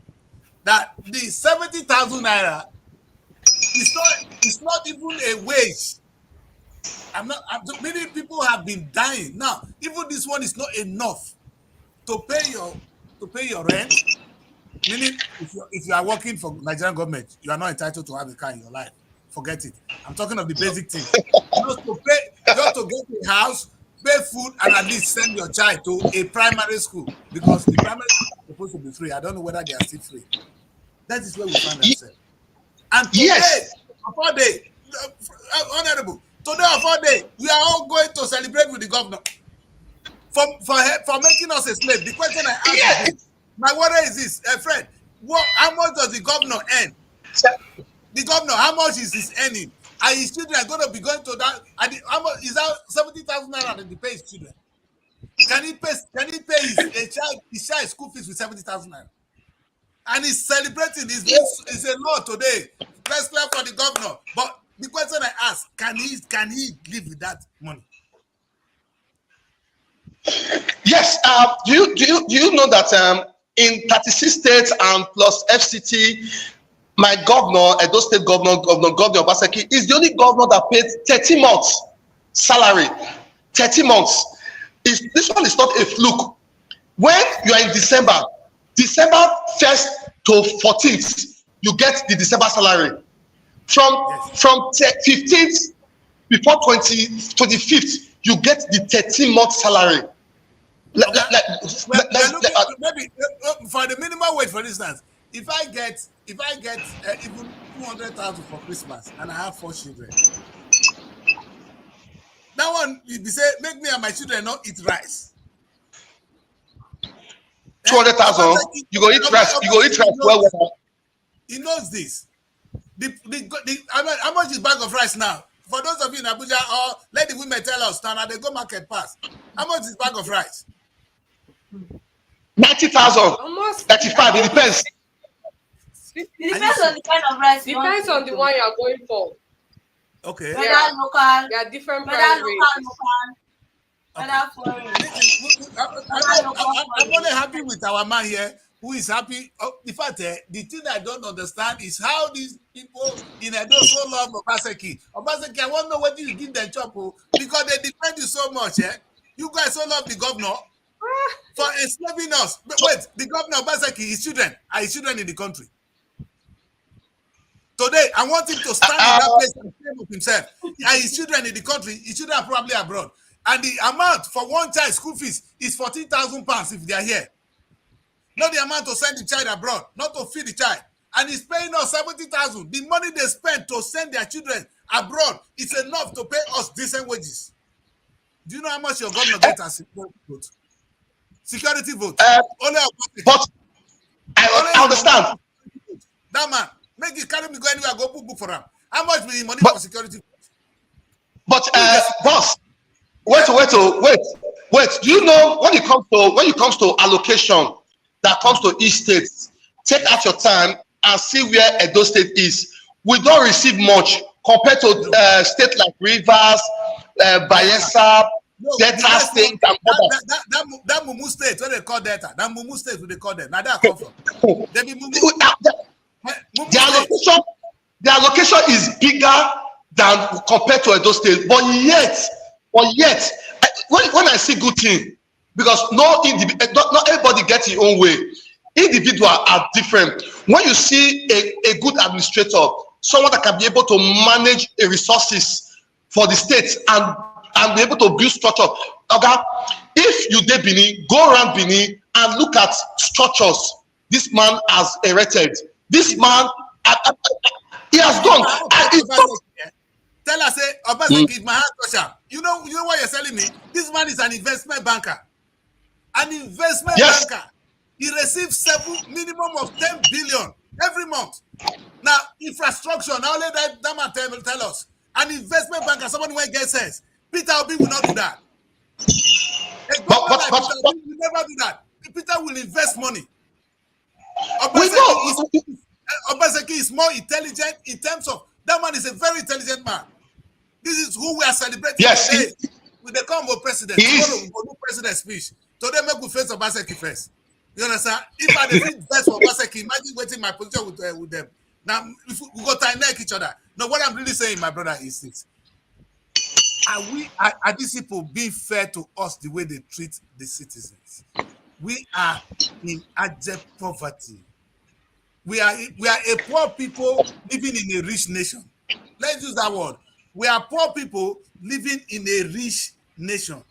that the 70,000 naira it's not even a wage. Many people have been dying now. Even this one is not enough to pay your rent. Meaning, if you are working for Nigerian government, you are not entitled to have a car in your life. Forget it. I'm talking of the basic thing. Just to get a house, pay food, and at least send your child to a primary school, because the primary school is supposed to be free. I don't know whether they are still free. That is where we find ourselves. And today, Yes. of all day, honorable, today of all day, we are all going to celebrate with the governor for making us a slave. The question I ask is this: my worry is this, friend. How much does the governor earn? The governor, how much is his earning? And his children are going to be going to that. And how much is that 70,000 naira that he pays his children? Can he pay his child school fees with 70,000 naira? And he's celebrating. It's a law today. Let's clap for the governor. But the question I ask: can he live with that money? Yes. Do you know that in 36 states and plus FCT, my governor, Edo State Governor Obaseki, is the only governor that paid 30 months salary. 30 months. This one is not a fluke. When you are in December 1st to 14th, you get the December salary. From 15th before 25th, you get the 13-month salary. Maybe for the minimum wage, for instance, if I get even 200,000 for Christmas and I have 4 children, that one you be say make me and my children not eat rice. 200,000. You go eat rice. You go eat rice. Well. He knows this. How much is bag of rice now? For those of you in Abuja, or let the women tell us now, they go market pass. How much is bag of rice? 90,000. Almost 35. It depends. It depends on the kind of rice. Depends on the one you are going for. Okay. Whether local, There are different whether price local, whether foreign. I'm only happy with our man here, who is happy. In fact, the thing I don't understand is how these people in Edo so love Obaseki. Obaseki, I want to know what you give them chop, because they defend you so much. You guys so love the governor for enslaving us. But wait, the governor Obaseki, his children in the country. Today, I want him to stand in that place and claim of himself. And his children in the country, his children are probably abroad. And the amount for one child school fees is 14,000 pounds if they are here. Not the amount to send the child abroad, not to feed the child. And he's paying us 70,000. The money they spend to send their children abroad is enough to pay us decent wages. Do you know how much your governor gets as security vote? Security vote. But I understand. That man, make it carry me go anywhere, go book for him. How much will the money for security? But boss, wait. Do you know when it comes to allocation that comes to each state, take out your time and see where Edo State is. We don't receive much compared to states like Rivers, Bayelsa, Delta State, and others. That Mumu State, what they call Delta, that Mumu State, what they call them. Now that come from. They be Mumu. The allocation is bigger than compared to Edo State, but yet, when I see good thing, because not everybody gets his own way. Individuals are different. When you see a good administrator, someone that can be able to manage the resources for the state and be able to build structure. Okay, if you did Benin, go around Benin and look at structures this man has erected. This man, he has done. tell her, say, Obaseki is my hand toucher. You know what you're telling me? This man is an investment banker. An investment banker. He receives minimum of 10 billion every month. Now, infrastructure, now let that man tell us. An investment banker, someone who gets sense. Peter Obi will not do that. A government like Peter Obi will never do that. Peter will invest money. Obaseki is more intelligent in terms of, that man is a very intelligent man. This is who we are celebrating today with the combo president. Tomorrow we will do president speech. Today, make we face Obaseki first. You understand? If I defeat best for Obaseki, imagine waiting my position with them. Now, if we go tie neck each other. No, what I'm really saying, my brother, is this. Are these people being fair to us the way they treat the citizens? We are in abject poverty. We are a poor people living in a rich nation. Let's use that word. We are poor people living in a rich nation.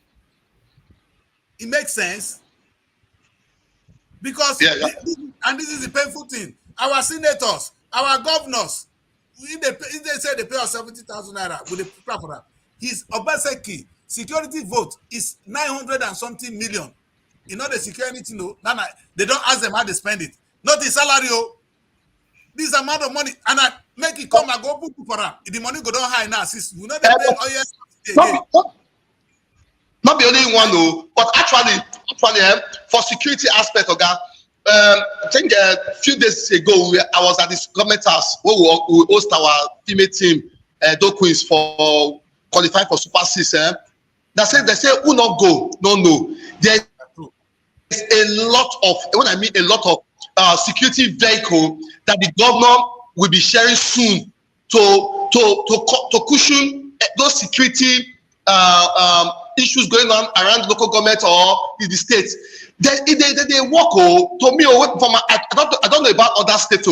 It makes sense. Because, and this is the painful thing, our senators, our governors, if they say they pay us 70,000 naira, will they prepare for that? His Obaseki security vote is 900 and something million. You know, the security, no, they don't ask them how they spend it. Not the salary. This amount of money, and I make it come and go put for them. The money go down high now. Since you know they pay not the only one, no, but actually, for security aspect, okay. I think a few days ago, I was at this government house where we host our female team, Queens, for qualifying for Super 6. They say, who not go? No. There's a lot of, when I mean a lot of security vehicle that the governor will be sharing soon to cushion those security issues going on around local government or in the states. They work to me from I don't know about other states.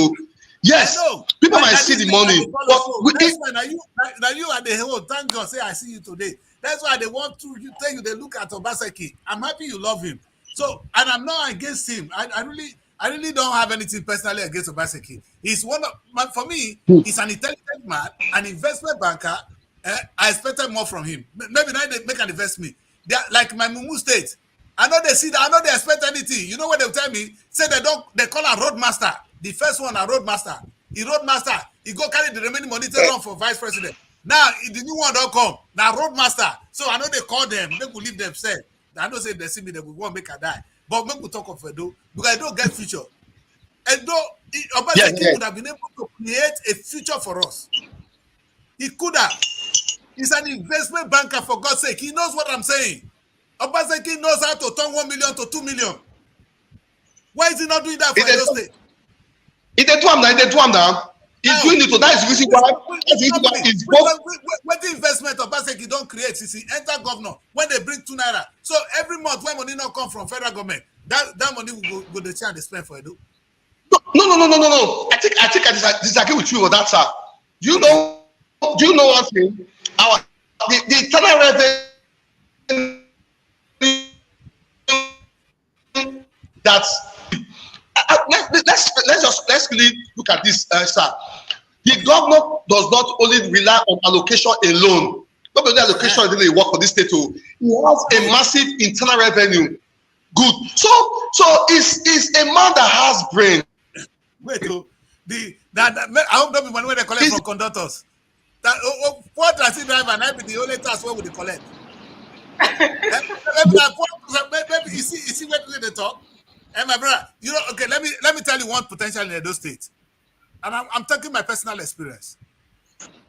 Yes, people might see the money. That's why now you are the hero. Thank God, say I see you today. That's why they want to tell you they look at Obaseki. I'm happy you love him. So, and I'm not against him. I really don't have anything personally against Obaseki. He's for me, he's an intelligent man, an investment banker. I expected more from him. Maybe now they make an investment. They are like my Mumu state. I know they see that. I know they expect anything. You know what they'll tell me? Say they call a roadmaster. The first one a roadmaster. He roadmaster. He go carry the remaining money to run for vice president. Now the new one don't come. Now roadmaster. So I know they call them. They will leave themselves. I know say they see me, they will want make a die. But make we talk of Edo because I don't get future. Edo, Obaseki would have been able to create a future for us. He could have. He's an investment banker, for God's sake. He knows what I'm saying. Obaseki knows how to turn 1 million to 2 million. Why is he not doing that for Edo State? He did one now. He's doing it. That is the reason why. What the investment Obaseki don't create, he enter governor when they bring 2 naira. So every month when money not come from federal government, that money will go the chance they spend for Edo. No. I think I disagree with you on that, sir. Do you know one thing? The internal revenue that let's really look at this, sir. The governor does not only rely on allocation alone. Not only allocation really work for this state. He has a massive internal revenue. Good. So is a man that has brain. Wait, I hope not be money when they collect from conductors. What does he drive and I be the only task where would they collect? Maybe you see where they talk. And my brother, you know, okay, let me tell you one potential in Edo State. And I'm talking my personal experience.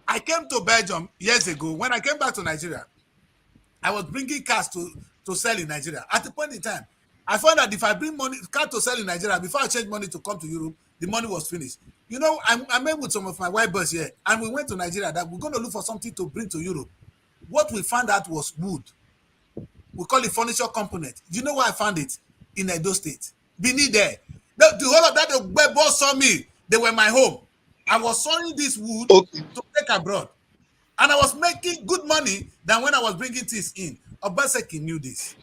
I came to Belgium years ago. When I came back to Nigeria, I was bringing cars to sell in Nigeria. At the point in time, I found that if I bring car to sell in Nigeria, before I change money to come to Europe, the money was finished. You know, I met with some of my white boys here, and we went to Nigeria that we're going to look for something to bring to Europe. What we found out was wood. We call it furniture component. Do you know where I found it? In Edo State. Beneath there. The whole of that, the boss saw me. They were my home. I was sawing this wood to take abroad. And I was making good money than when I was bringing things in. Obaseki knew this.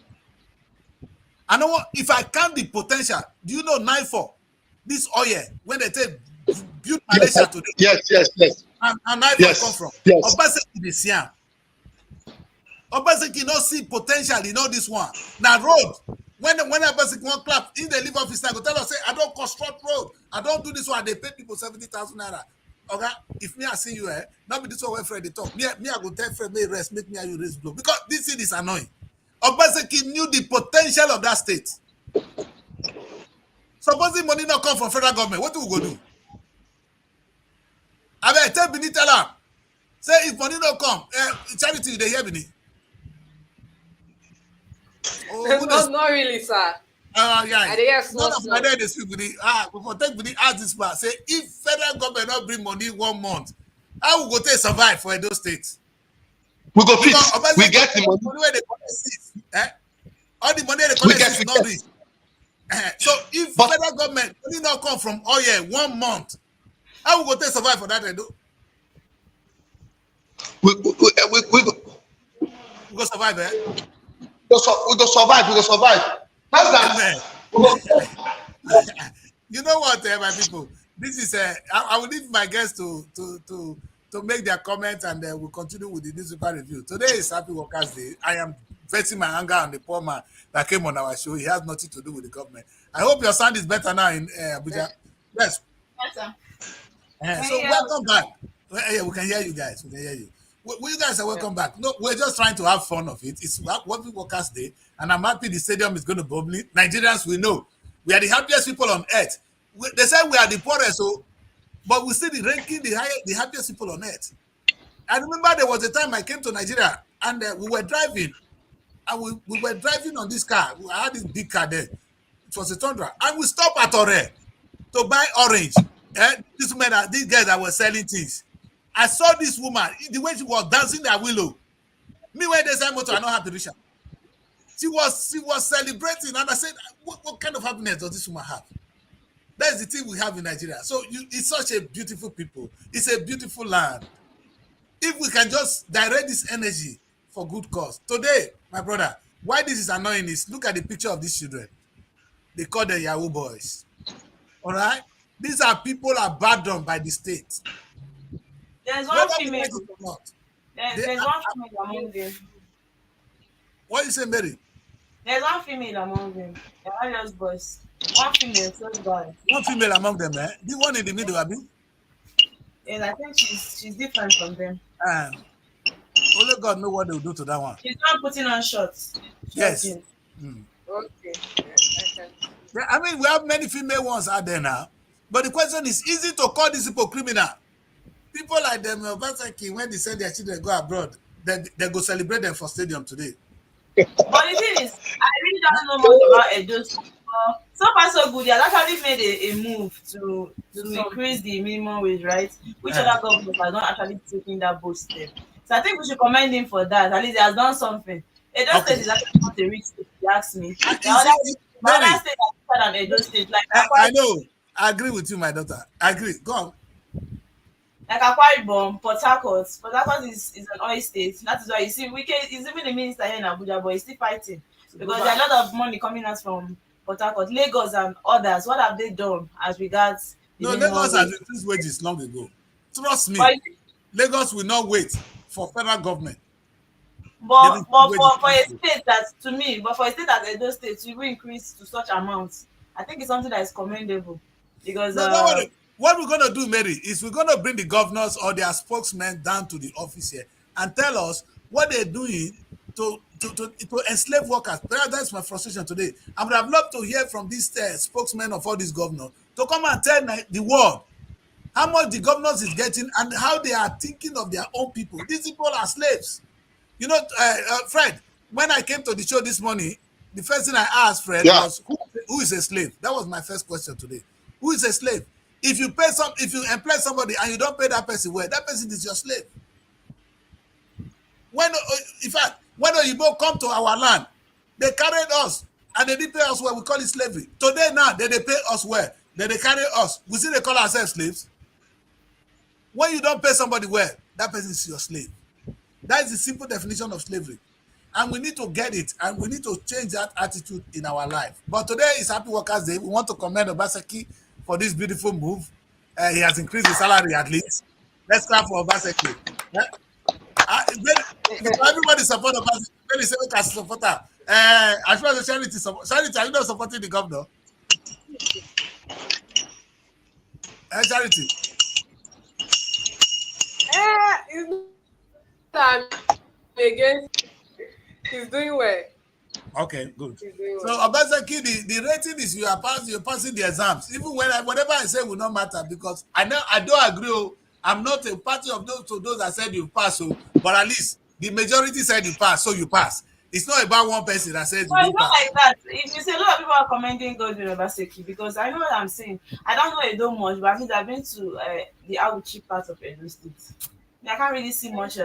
I know if I count the potential, do you know 9-4? This oil, when they take build Malaysia today. Yes. And I for come from. Yes, yes. Obaseki dey see am. Obaseki no see potential in all this one. Now road. When Obaseki wan clap, in the leave office, I go tell us say, I don't construct road. I don't do this one. They pay people 70,000 naira. Okay, if me I see you, not be this one where Fred they talk. Me I go tell Fred, may rest, make me and you raise blow because this thing is annoying. Obaseki knew the potential of that state. Supposing money not come from federal government, what do we go do? I mean, tell Bini, tell her. Say if money don't come, charity they hear Bini. Oh, Not really, sir. Yeah. I dey hear small None of my dad is speak Bini. Before take Bini ask this part. Say if federal government not bring money 1 month, how we go take survive for those states? We go fit. Because We get the money. where they collect seats, all the money they We collect get. is We not get. reach. So if But- federal government money not come from oil 1 month, how we go take survive for that? We go survive, eh? we go survive. We go survive. That's that. You know what, my people? This is I will leave my guests to make their comments, and we'll continue with the newspaper review. Today is Happy Workers' Day. I am venting my anger on the poor man that came on our show. He has nothing to do with the government. I hope your sound is better now in Abuja. Yes. Better. So welcome back. Yeah, we can hear you guys. We can hear you. You guys are welcome back. No, we're just trying to have fun of it. It's Happy Workers' Day, and I'm happy the stadium is going to bubble. Nigerians, we know we are the happiest people on earth. They say we are the poorest, so but we still the ranking the happiest people on earth. I remember there was a time I came to Nigeria and we were driving, and we were driving on this car. I had this big car there. It was a Tundra, and we stopped at Ore to buy orange. These guys that were selling things. I saw this woman, the way she was dancing that willow. Me when they say motor, I don't have to reach her. She was celebrating, and I said, what kind of happiness does this woman have? That is the thing we have in Nigeria. So it's such a beautiful people. It's a beautiful land. If we can just direct this energy for good cause. Today, my brother, why this is annoying is look at the picture of these children. They call them Yahoo boys. All right? These are people abandoned by the state. There's one female. There's They one female among them. What you say, Mary? There's one female among them. They're not just boys. One female, just guys. One female among them, eh? The one in the middle, Abi? And I think she's different from them. Only God know what they'll do to that one. She's not putting on shorts. Yes. Jeans. Okay. Yeah, I mean, we have many female ones out there now. But the question is easy to call these people criminal. People like them, when they send their children go abroad, they go celebrate them for stadium today. But the thing is, I really don't know much about Edo. So far, so good. They have actually made a move to increase the minimum wage, right? Which other governments are not actually taking that bold step. So I think we should commend him for that. At least he has done something. Edo State is actually not a rich state, if you ask me. The other states are better than Edo State. Like I know. I agree with you, my daughter. I agree. Go on. Like Akwa Ibom, Port Harcourt. Port Harcourt is an oil state. That is why you see, he's even the minister here in Abuja, but he's still fighting because there are a lot of money coming out from Port Harcourt, Lagos, and others. What have they done as regards? No, Lagos has increased wages long ago. Trust me, Lagos will not wait for federal government. But for a state that, to me, but for a state that Edo State, we will increase to such amounts. I think it's something that is commendable because. What we're going to do, Mary, is we're going to bring the governors or their spokesmen down to the office here and tell us what they're doing to enslave workers. That's my frustration today. I would have loved to hear from these spokesmen of all these governors to come and tell the world how much the governors is getting and how they are thinking of their own people. These people are slaves. You know, Fred, when I came to the show this morning, the first thing I asked Fred was, who is a slave? That was my first question today. Who is a slave? If you employ somebody and you don't pay that person well, that person is your slave. In fact, when you both come to our land, they carried us and they didn't pay us well. We call it slavery. Today now, they pay us well. They carry us. We see they call ourselves slaves. When you don't pay somebody well, that person is your slave. That is the simple definition of slavery. And we need to get it, and we need to change that attitude in our life. But today is Happy Workers' Day. We want to commend Obaseki for this beautiful move. He has increased his salary at least. Let's clap for Obaseki. Yeah? Everybody support Obaseki. When they say we can support her. As far as Charity support, Charity, are you not supporting the governor? Charity. It's not against. He's doing well. Okay, good. He's doing So well. Obaseki, the rating is you're passing the exams. Even when whatever I say will not matter because I don't agree. I'm not a party of those that said you pass, but at least the majority said you pass, so you pass. It's not about one person that says No, you it's don't not pass. like that. If you say a lot of people are commending God in Obaseki because I know what I'm saying. I don't know Edo much, but at least I've been to the Auchi part of Edo State. I can't really see much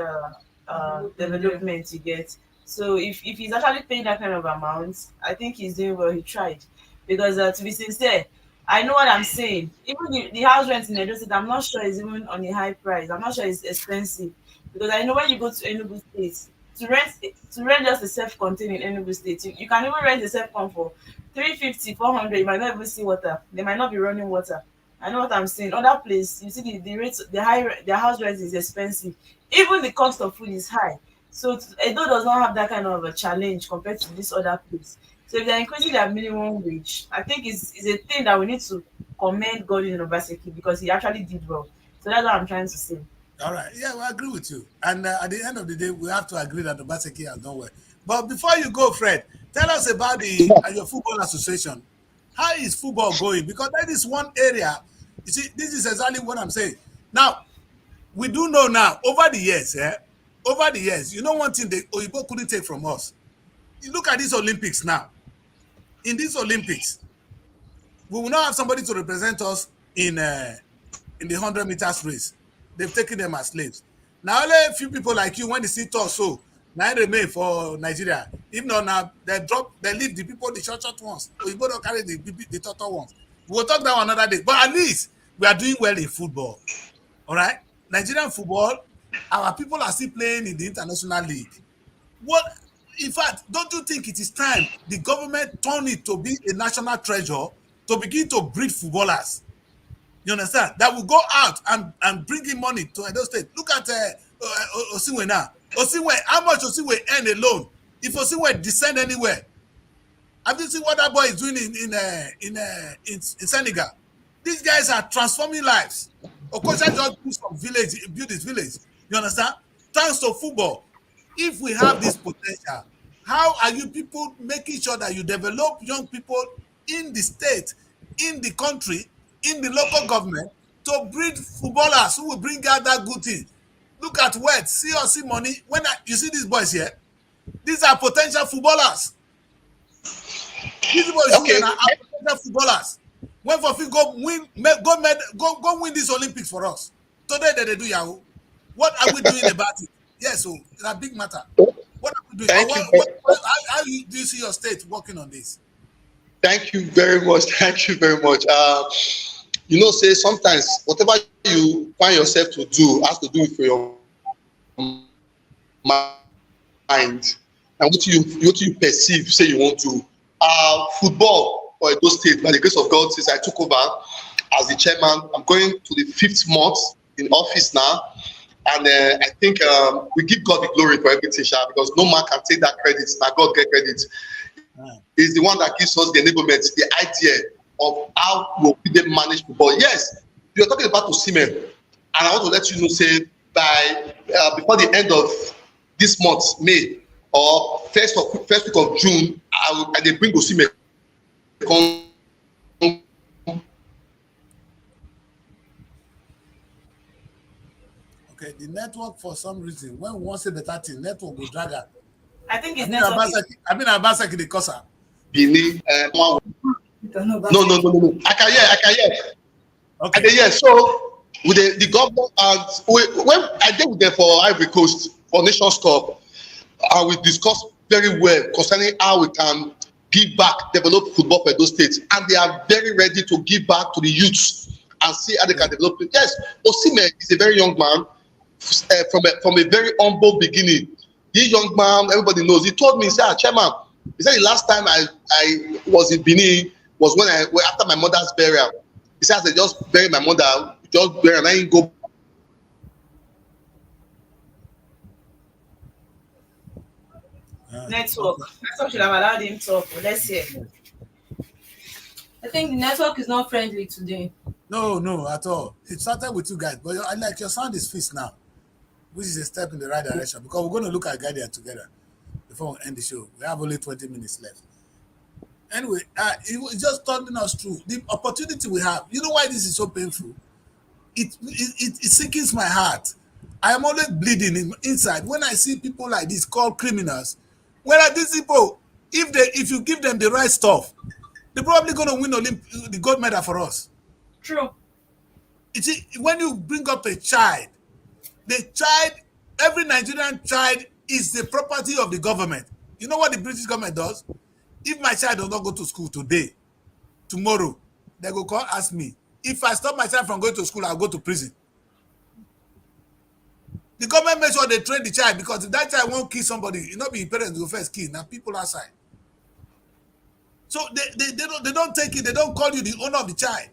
development you get. So if he's actually paying that kind of amount, I think he's doing well. He tried because to be sincere, I know what I'm saying. Even the house rent in Edo State, I'm not sure it's even on a high price. I'm not sure it's expensive because I know when you go to Enugu State to rent just a self-contained in Enugu State, you can even rent a self-con for 350, 400. You might not even see water. They might not be running water. I know what I'm saying. Other place, you see the rates, the house rent is expensive. Even the cost of food is high. So Edo does not have that kind of a challenge compared to this other place. So if they're increasing their minimum wage, I think it's a thing that we need to commend Godwin Obaseki because he actually did well. So that's what I'm trying to say. All right. Yeah, we agree with you. And at the end of the day, we have to agree that Obaseki has done well. But before you go, Fred, tell us about your football association. How is football going? Because that is one area. You see, this is exactly what I'm saying. Now, we do know now, over the years, you know one thing the Oyibo couldn't take from us. You look at these Olympics now. In these Olympics, we will not have somebody to represent us in the 100 meters race. They've taken them as slaves. Now only a few people like you when they see talk so now remain for Nigeria. If not now they leave the people the short ones. We both don't carry the total ones. We'll talk that one another day. But at least we are doing well in football. All right? Nigerian football, our people are still playing in the international league. What in fact, don't you think it is time the government turn it to be a national treasure to begin to breed footballers? You understand? That will go out and bring in money to Edo State. Look at Osinwe now. Osinwe, how much Osinwe earn alone? If Osinwe descend anywhere, have you seen what that boy is doing in Senegal? These guys are transforming lives. Okocha just build his village. You understand? Thanks to football. If we have this potential, how are you people making sure that you develop young people in the state, in the country, in the local government to breed footballers who will bring out that good thing? Look at words, see money. You see these boys here, these are potential footballers. These boys Okay. are potential footballers. When for go win these Olympics for us. Today they do Yahoo. What are we doing about it? Yes, so it's a big matter. What are we doing? Thank you. How do you see your state working on this? Thank you very much. Thank you very much. Say sometimes whatever you find yourself to do has to do with your mind and what you perceive, say you want to. Football for Edo State, by the grace of God, since I took over as the chairman, I'm going to the 5th month in office now. And I think we give God the glory for everything, because no man can take that credit. Now God get credit. He's the one that gives us the enablement, the idea of how will we manage football. Yes, you're talking about Osimhen, and I want to let you know, say by before the end of this month, May, or first week of June, I they bring Osimhen. Okay, the network for some reason when we want to say better thing, network will drag out. I think it's network. I mean Abaseki the Kosa. No. I can hear. Okay. And then, so with the government, and when I did with them for Ivory Coast for Nations Cup, we discussed very well concerning how we can give back, develop football for those states, and they are very ready to give back to the youths and see how they can develop it. Yes, Osimhen is a very young man from a very humble beginning. This young man, everybody knows. He told me, he said, Chairman, he said the last time I was in Benin was when after my mother's burial. He said, I just buried my mother, just buried, and I didn't go Network. Okay. Network should have allowed him talk. Let's hear. I think the network is not friendly today. No, no, at all. It started with you guys, but I like your sound is fixed now, which is a step in the right direction because we're going to look at Guardian together before we end the show. We have only 20 minutes left. Anyway, it's just turning us through the opportunity we have. You know why this is so painful? It sickens my heart. I am always bleeding inside when I see people like this called criminals. Where are these people? If you give them the right stuff, they're probably going to win the gold medal for us. True. You see, when you bring up a child, the child, every Nigerian child is the property of the government. You know what the British government does? If my child does not go to school today, tomorrow, they go call ask me. If I stop my child from going to school, I'll go to prison. The government makes sure they train the child because if that child won't kill somebody, it not be parents go first kill. Now people outside. So they don't take it, they don't call you the owner of the child.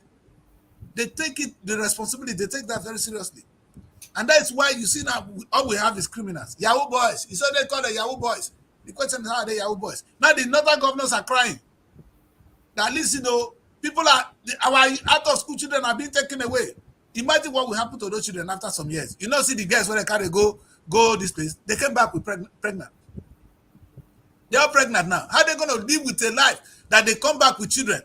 They take it, the responsibility, they take that very seriously. And that's why you see now all we have is criminals. Yahoo boys. You saw they call them Yahoo boys. The question is how are they Yahoo boys? Now the northern governors are crying. That at least, people our out of school children are being taken away. Imagine what will happen to those children after some years. You know, see the girls when they carry go this place. They came back with pregnant. They are pregnant now. How are they going to live with a life that they come back with children?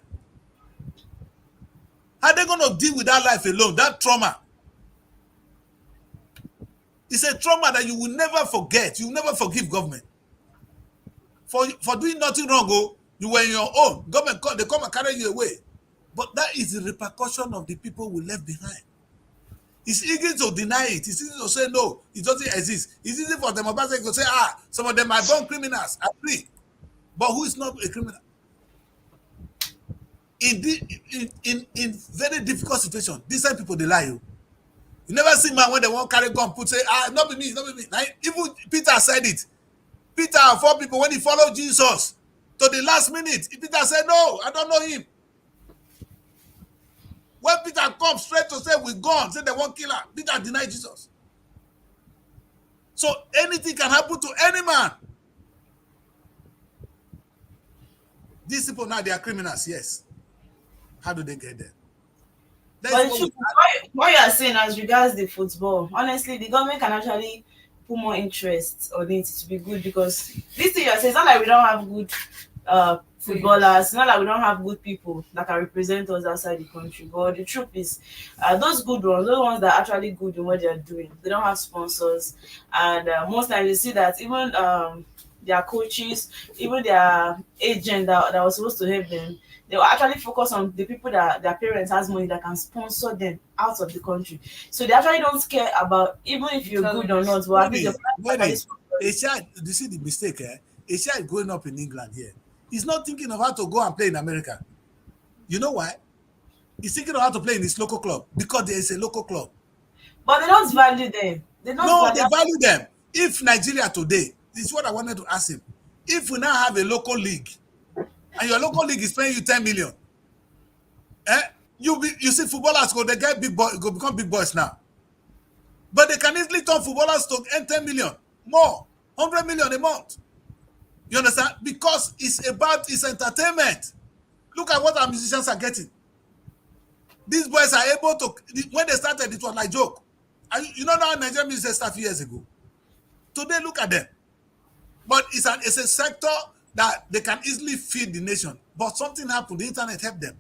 How are they going to deal with that life alone, that trauma? It's a trauma that you will never forget. You will never forgive government. For doing nothing wrong, you were in your own. Government, they come and carry you away. But that is the repercussion of the people we left behind. It's easy to deny it. It's easy to say, no, it doesn't exist. It's easy for them to say, some of them are born criminals. I agree. But who is not a criminal? In very difficult situation, decent people, they lie you. You never see man when they won't carry gun, say, not be me, not be me. Now, even Peter said it. Peter and 4 people, when he followed Jesus to the last minute, Peter said, no, I don't know him. When Peter comes straight to say, we're gone, say they won't kill her, Peter denied Jesus. So anything can happen to any man. These people now, they are criminals, yes. How do they get there? But what you are saying as regards the football, honestly, the government can actually put more interest on it to be good because this thing you are saying, it's not like we don't have good footballers, it's not like we don't have good people that can represent us outside the country. But the truth is, those good ones, those ones that are actually good in what they are doing, they don't have sponsors. And most times you see that even their coaches, even their agent that was supposed to help them, they will actually focus on the people that their parents has money that can sponsor them out of the country. So they actually don't care about even if you're good or not. But a child, you see the mistake, a child growing up in England here, he's not thinking of how to go and play in America. You know why? He's thinking of how to play in his local club because there is a local club. But they don't value them. They value them. If Nigeria today, this is what I wanted to ask him. If we now have a local league, and your local league is paying you 10 million, you see footballers they get big boys, go become big boys now. But they can easily turn footballers to earn 10 million more, 100 million a month. You understand? Because it's entertainment. Look at what our musicians are getting. These boys are able to, when they started, it was like joke. You know how Nigerian musicians started years ago. Today, look at them. But it's a sector that they can easily feed the nation. But something happened, the internet helped them.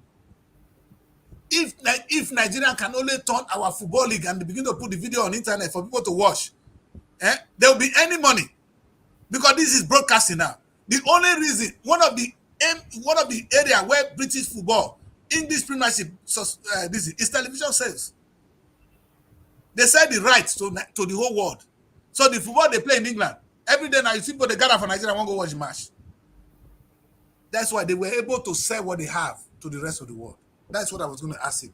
If Nigeria can only turn our football league and begin to put the video on the internet for people to watch, there will be any money. Because this is broadcasting now. The only reason, one of the area where British football, English Premiership, this is television sales. They sell the rights to the whole world. So the football they play in England, every day now you see people they gather for Nigeria and want to go watch the match. That's why they were able to sell what they have to the rest of the world. That's what I was going to ask him.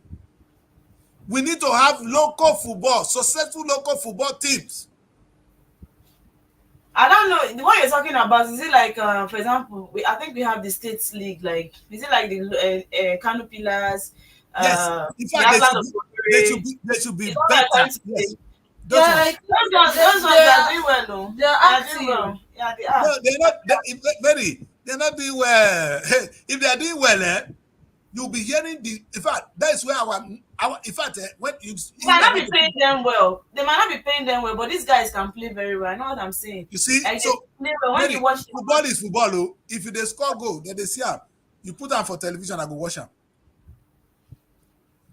We need to have local football, successful local football teams. I don't know what you're talking about. Is it like, for example, I think we have the states league. Like, is it like the Kano Pillars? Yes. In fact, they should be better. Yes. Those ones are doing well, though. They're active. Well. Yeah, they are. No, they're not. They're not doing well. If they are doing well, you'll be hearing the. In fact, that's where our. In fact, when you They might not when be paying them well. They might not be paying them well, but these guys can play very well. I know what I'm saying. you see, Like they so play well. When you Mary, watch them, football is football. Oh. If they score goal, then they see them. You put them for television, I go watch them.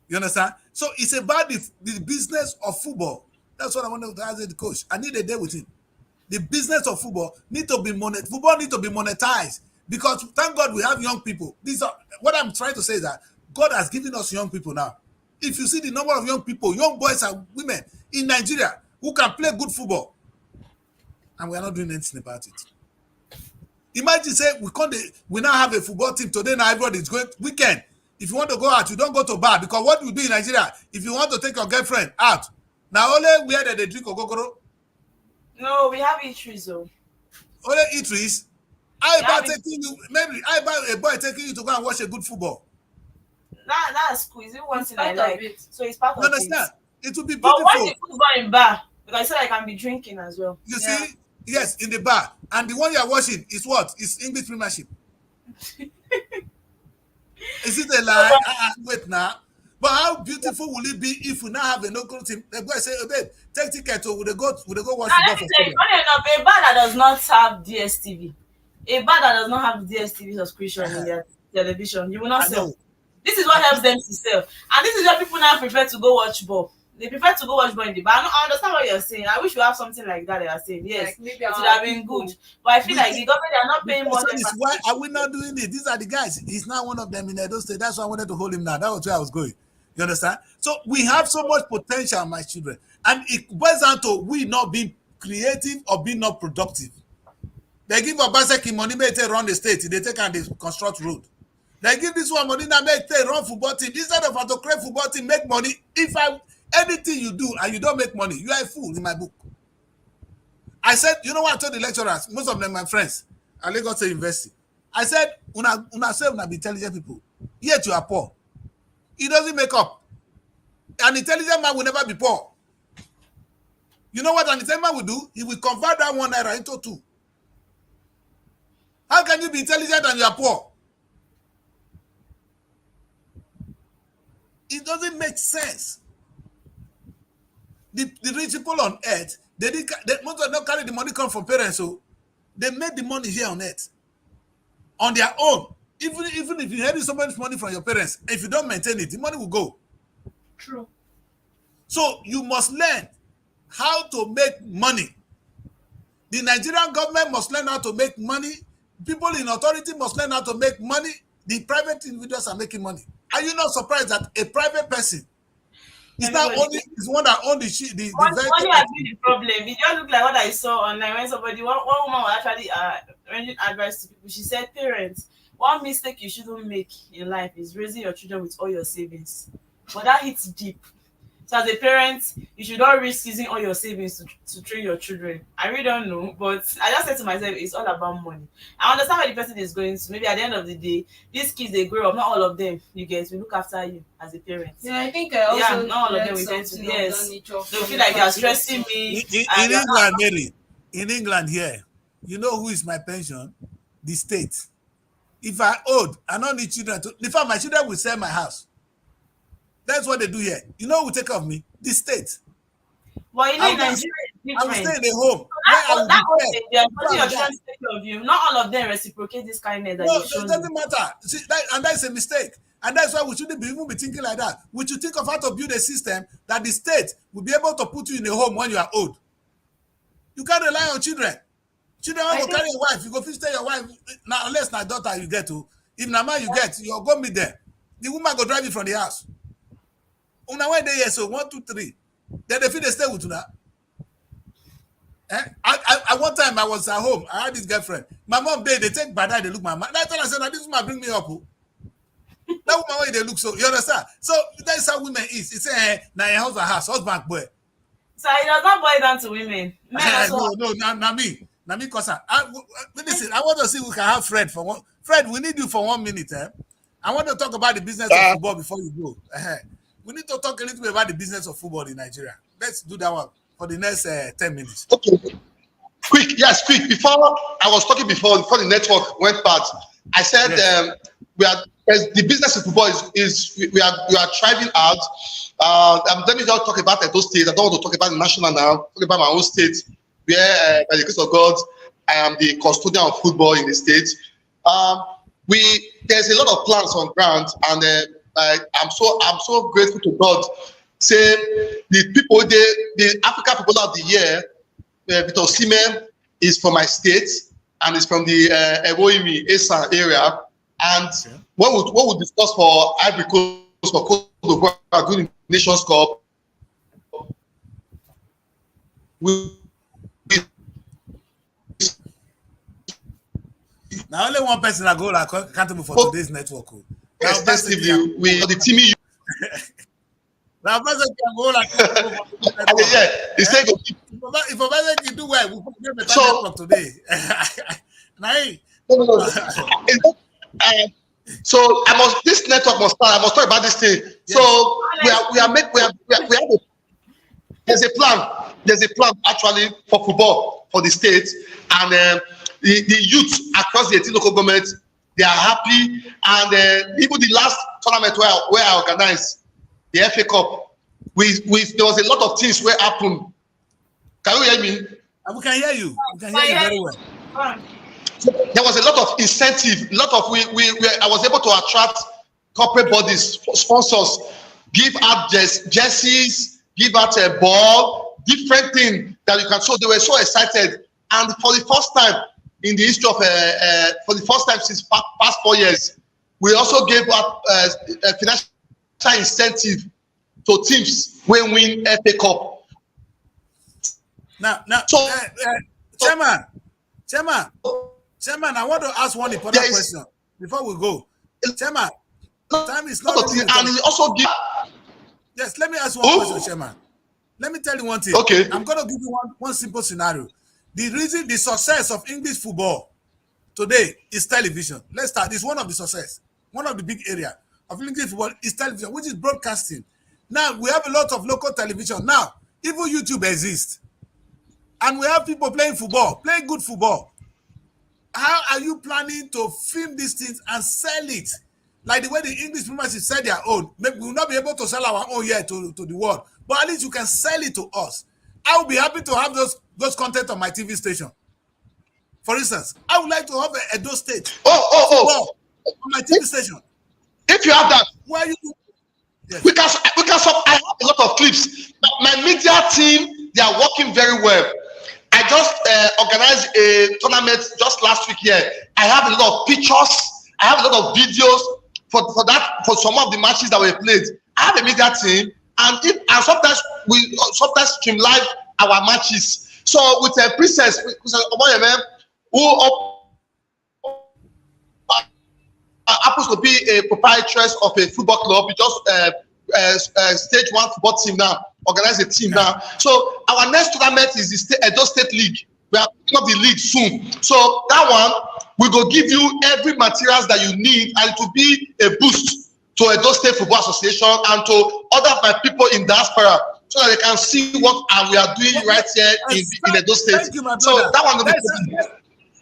You understand? So it's about the business of football. That's what I want to ask the coach. I need a day with him. The business of football need to be football need to be monetized because thank God we have young people. These are what I'm trying to say is that God has given us young people now. If you see the number of young people, young boys and women in Nigeria who can play good football, and we are not doing anything about it. Imagine say we now have a football team today. Now everybody is going weekend. If you want to go out, you don't go to bar because what you do in Nigeria, if you want to take your girlfriend out, now only where they drink ogogoro. no, we have issues though. Only eateries. I about Yeah, taking you, maybe I about a boy taking you to go and watch a good football. that's cool. It's even one thing I Part of like. it. So it's part You of it. understand? It will be But watch beautiful. the football in bar because I said I can be drinking as well. You Yeah. see, yes, in the bar, and the one you are watching is what? It's English Premiership. Is it a lie? Wait now. But how beautiful will it be if we now have a local team? The boy say, oh, babe, take ticket to would they go watch Now football let for me tell you, stadium? funny enough, a bar that does not have DSTV, a bar that does not have DSTV subscription in their television, you will not I sell. know. This is what helps them to sell. And this is why people now prefer to go watch ball. They prefer to go watch ball in the bar. I understand what you're saying. I wish you have something like that. They are saying yes, Like maybe it would our have been people. good. But I feel The like the government they are not paying much question is why emphasis. are we not doing it? These are the guys. He's not one of them in Edo State. That's why I wanted to hold him now. That was where I was going. You understand? So we have so much potential, my children. And it boils down to we not being creative or being not productive. They give Obaseki money, make they run the state. They take and they construct road. They give this one money, now make they run football team. Instead of to create football team, make money. Anything you do and you don't make money, you are a fool in my book. I said, you know what I told the lecturers? Most of them my friends at Lagos State University. I said, una say una be intelligent people. Yet you are poor. It doesn't make up. An intelligent man will never be poor. You know what an intelligent man will do? He will convert that 1 naira into 2. How can you be intelligent and you are poor? It doesn't make sense. The rich people on earth, most of them don't carry the money come from parents, so they made the money here on earth on their own. Even if you inherit so much money from your parents, if you don't maintain it, the money will go. True. So you must learn how to make money. The Nigerian government must learn how to make money. People in authority must learn how to make money. The private individuals are making money. Are you not surprised that a private person is not only is one that owns the Money vehicle? has been the problem. It just look like what I saw online when somebody, one woman was actually rendering advice to people. She said, parents, one mistake you shouldn't make in life is raising your children with all your savings. But that hits deep. So as a parent, you should not risk using all your savings to train your children. I really don't know, but I just said to myself, it's all about money. I understand where the person is going to. Maybe at the end of the day, these kids, they grow up, not all of them, you get, we look after you as a parent. Yeah, I think I also not all of them we tend to, yes. They'll feel like they're stressing me. In England, Mary, in England here, you know who is my pension? The state. If I owed, I don't need children to. In fact, my children will sell my house. That's what they do here. You know who will take care of me? The state. Well, you know, in Nigeria, I will stay in the home. That was they are putting your children to take care of you. Not all of them reciprocate this kindness that No, you've shown it doesn't matter. See, and that's a mistake. And that's why we shouldn't even be thinking like that. We should think of how to build a system that the state will be able to put you in a home when you are old. You can't rely on children. Children want to carry a wife. You go stay your wife. Now, unless my daughter you get to. If na man you get, you go meet them. The woman go drive you from the house. Una when they here, so 1, 2, 3. Then they feel they stay with you now. I one time I was at home. I had this girlfriend. My mom they take bad eye, they look my mom. I tell her, I said, this woman bring me up. Oh. That woman way they look so. You understand? So that's how women is. It's a now your husband boy. So it does not boil down to women. Men also no, not me. Not me, cause listen, I want to see who can have Fred for one. Fred, we need you for 1 minute. I want to talk about the business of football before you go. We need to talk a little bit about the business of football in Nigeria. Let's do that one for the next 10 minutes. Okay. Quick, yes, quick. Before I was talking before the network went bad, I said Yes. we are the business in football is we are thriving out. Let me just talk about those states. I don't want to talk about the national now. Talk about my own state, where by the grace of God, I am the custodian of football in the state. There's a lot of plans on ground, and I'm so grateful to God. Say the African Footballer of the Year, Victor Osimhen, is from my state and is from the Ewoimi Esa area. And what we discuss for Ivory Coast for Cote d'Ivoire during the Nations Cup, Now only one person that go like accountable for today's network. Now extensively with the team. Now person can go like Yeah, he said if a person can do well, we put better so, network today. Now, no. So this network must start. I must talk about this thing. Yes. So there's a plan. There's a plan actually for football for the state, and the youth across the 18 local governments, they are happy. And even the last tournament where I organized the FA Cup, there was a lot of things where happened. Can you hear me? We can hear you. We can hear you very well. So there was a lot of incentive. I was able to attract corporate bodies, sponsors, give out jerseys, give out a ball, different things that you can. So they were so excited, and for the first time in the history of for the first time since past 4 years, we also gave out a financial incentive to teams when win FA Cup. Now, so, Chairman, I want to ask one important question before we go. Chairman, time is not. And he also give. Yes, let me ask you one question, Chairman. Let me tell you one thing. Okay. I'm going to give you one simple scenario. The success of English football today is television. Let's start. It's one of the success. One of the big area of English football is television, which is broadcasting. Now, we have a lot of local television. Now, even YouTube exists. And we have people playing football, playing good football. How are you planning to film these things and sell it? Like the way the English premiership sell their own. Maybe we will not be able to sell our own here to the world. But at least you can sell it to us. I will be happy to have those content on my TV station. For instance, I would like to have a Edo State on my TV station. If you have that, where you? Yes. We can. I have a lot of clips. My media team, they are working very well. I just organized a tournament just last week here. I have a lot of pictures. I have a lot of videos for some of the matches that were played. I have a media team, and sometimes we stream live our matches. So with a princess who happens to be a proprietress of a football club, we just stage 1 football team now, organize a team now. So our next tournament is the Edo State League. We are picking up the league soon. So that one, we go give you every materials that you need, and it will be a boost to Edo State Football Association and to other my people in diaspora, so that they can see what we are doing right here in Edo State. Thank you, my so brother. that one will be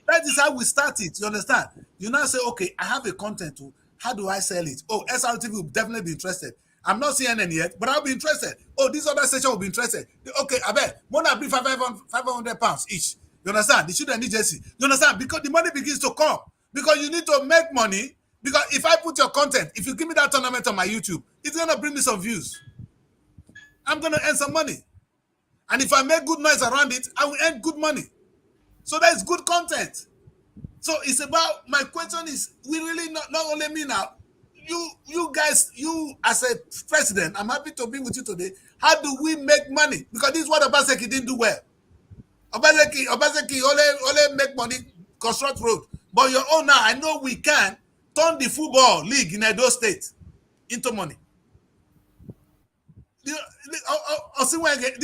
that is how we start it. You understand? You now say, okay, I have a content. How do I sell it? Oh, SRTV will definitely be interested. I'm not CNN yet, but I'll be interested. Oh, this other station will be interested. Okay, I bet. More than £500 each. You understand? They shouldn't need jersey. You understand? Because the money begins to come. Because you need to make money. Because if I put your content, if you give me that tournament on my YouTube, it's going to bring me some views. I'm going to earn some money. And if I make good noise around it, I will earn good money. So that is good content. So it's about, my question is, we really not only me now, you guys, you as a president, I'm happy to be with you today. How do we make money? Because this is what Obaseki didn't do well. Obaseki only make money, construct road. But your own now, I know we can turn the football league in Edo State into money. This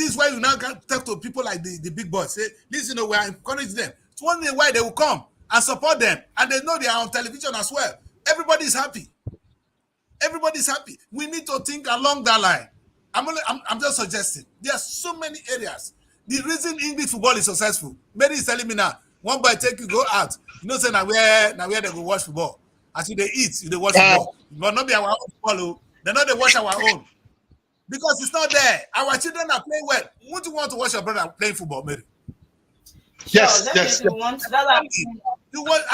is why you now can talk to people like the big boys. Say, listen, we are encouraging them. It's one day why they will come and support them. And they know they are on television as well. Everybody is happy. Everybody's happy. We need to think along that line. I'm just suggesting. There are so many areas. The reason English football is successful, Mary is telling me now, one boy take you go out, you know, say now where they go watch football. As you they eat, you they watch football. But not be our own football, they not they watch our own. Because it's not there. Our children are playing well. Would you want to watch your brother playing football, Mary? Sure, Yes, definitely yes, we yes. want that. I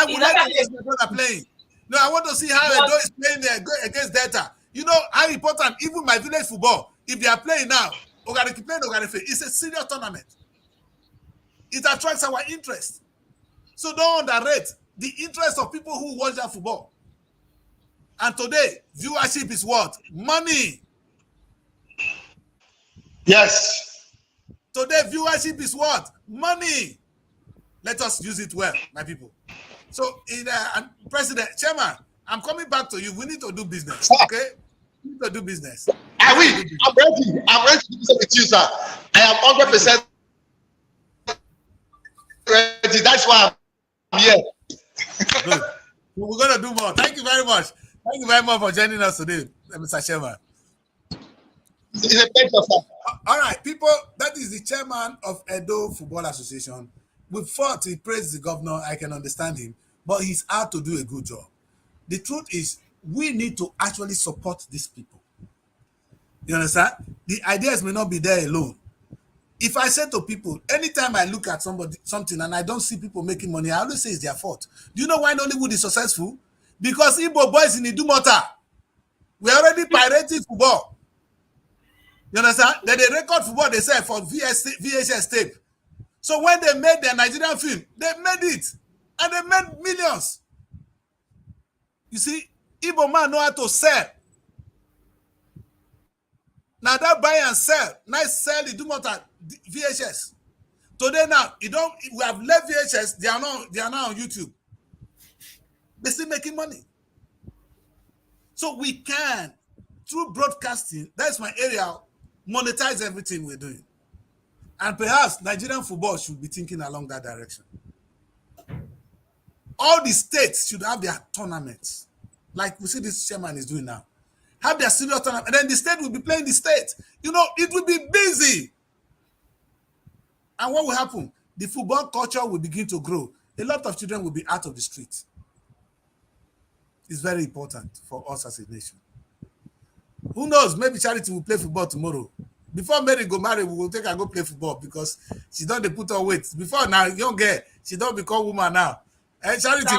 would like to see my brother playing. No, I want to see how Edo is playing there against Delta. You know how important even my village football, if they are playing now, Ogariki playing Ogariki, it's a serious tournament. It attracts our interest. So don't underrate the interest of people who watch that football. And today, viewership is what? Money. Yes. Today, viewership is what? Money. Let us use it well, my people. So, President, Chairman, I'm coming back to you. We need to do business, okay? We need to do business. I'm ready. I'm ready to do business with you, sir. I am 100% ready. That's why I'm here. Good. We're going to do more. Thank you very much. Thank you very much for joining us today, Mr. Chairman. It's a pleasure, sir. All right, people, that is the chairman of Edo Football Association. We thought he praised the governor. I can understand him, but he's out to do a good job. The truth is, we need to actually support these people. You understand? The ideas may not be there alone. If I say to people, anytime I look at something and I don't see people making money, I always say it's their fault. Do you know why Nollywood is successful? Because Igbo boys in Idumota, we're already pirating football. You understand? Then they record football, they say, for VHS tape. So when they made their Nigerian film, they made it. And they made millions. You see, Igbo man know how to sell. Now that buy and sell, nice sell, you do more than VHS. Today now, we have left VHS, they are now on YouTube. They're still making money. So we can, through broadcasting, that's my area, monetize everything we're doing. And perhaps Nigerian football should be thinking along that direction. All the states should have their tournaments, like we see this chairman is doing now. Have their serious tournament, and then the state will be playing the state. You know, it will be busy. And what will happen? The football culture will begin to grow. A lot of children will be out of the street. It's very important for us as a nation. Who knows? Maybe Charity will play football tomorrow. Before Mary go marry, we will take her go play football because she don't put on weight. Before now, young girl, she don't become woman now. Hey, Charity,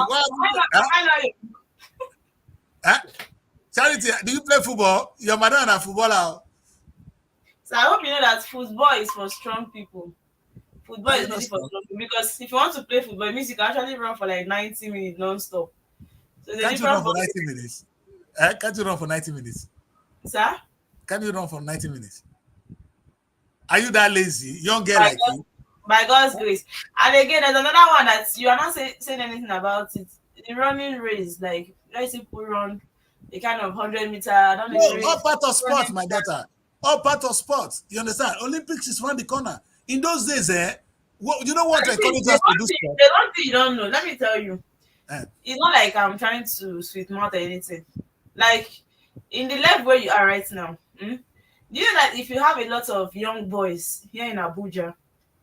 Charity, do you play football? Your mother and a footballer. So I hope you know that football is for strong people. Football is not for strong people because if you want to play football, it means you can actually run for like 90 minutes non-stop. So can't you run for 90 minutes? Can't you run for 90 minutes? Sir? Can you run for 90 minutes? Are you that lazy? Young girl like you? By God's grace. And again, there's another one that you are not saying anything about it. The running race, like let's say people run a kind of 100-meter. I don't know. No, all part of sports, my daughter. All part of sports. You understand? Olympics is around the corner. In those days, you know what encourages us to do sport? The one thing you don't know, let me tell you. It's not like I'm trying to sweet mouth or anything. Like in the level where you are right now, do you know that if you have a lot of young boys here in Abuja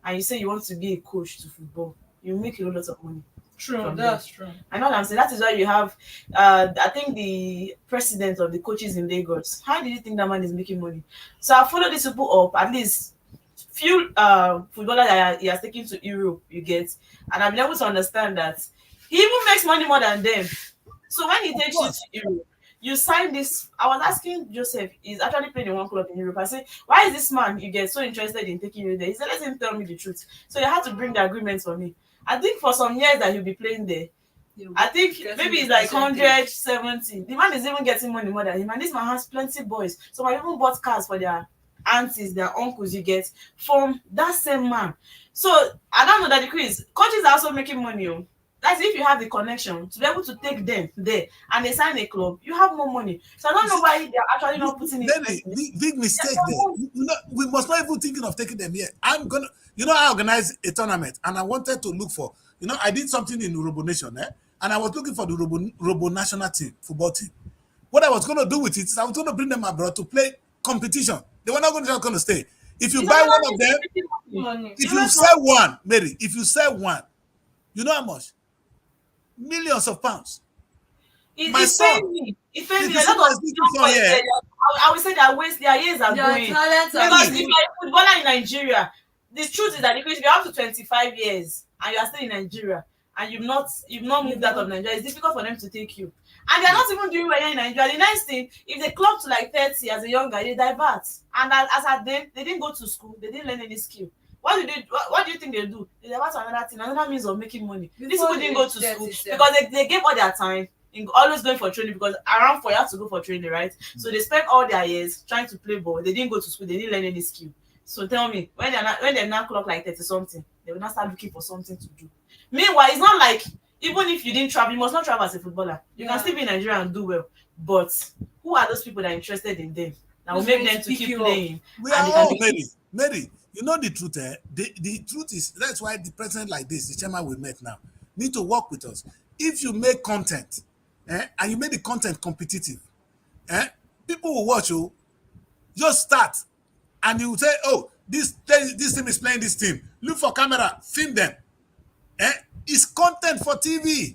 and you say you want to be a coach to football, you make a lot of money. True, that's true. I know what I'm saying. That is why you have, I think, the president of the coaches in Lagos. How do you think that man is making money? So I follow these people up, at least few footballers that he has taken to Europe, you get, and I've been able to understand that he even makes money more than them. So when he takes you to Europe, you sign this. I was asking Joseph, he's actually playing in one club in Europe. I said, why is this man you get so interested in taking you there? He said, let him tell me the truth. So you had to bring the agreement for me. I think for some years that he'll be playing there, I think maybe it's like 170. The man is even getting money more than him. And this man has plenty boys. So I even bought cars for their aunties, their uncles, you get, from that same man. So I don't know that the quiz. Coaches are also making money. That's if you have the connection to be able to take them there and they sign a club, you have more money. So I don't know why they're actually not putting it. Big mistake there. You know, we must not even thinking of taking them here. I organized a tournament and I wanted to look for, I did something in Robo Nation, and I was looking for the Robo national team, football team. What I was going to do with it is I was going to bring them abroad to play competition. They were not going to stay. If you It's buy not one of them, money. if you sell one, Mary, if you sell one, you know how much? Millions of pounds. My It's son, paying me. It's if paying me. you A see lot my of little young son boys here, there, I would say their years are Their going. talents are Because Really? if you're a footballer in Nigeria, the truth is that if you're up to 25 years and you are still in Nigeria and you've not moved out of Nigeria, it's difficult for them to take you. And they're not even doing well here in Nigeria. The next thing, if they clock to like 30 as a young guy, they divert. And as at then, they didn't go to school, they didn't learn any skill. What do you think they do? They divert to another thing, another means of making money. These Before people didn't go age to 30 school sef. because they gave all their time in always going for training, because around 4 you have to go for training, right? So they spent all their years trying to play ball. They didn't go to school, they didn't learn any skill. So tell me, when they now clock like 30 something, they will now start looking for something to do. Meanwhile, it's not like even if you didn't travel, you must not travel as a footballer. You can Yeah. still be in Nigeria and do well. But who are those people that are interested in them? That will Who's make going them to to pick keep you up? playing. We And are they can all be Mary. You know the truth, eh? The truth is that's why the president like this, the chairman we met now, need to work with us. If you make content, and you make the content competitive, people will watch you. Just start, and you will say, "Oh, this team is playing this team. Look for camera, film them." It's content for TV.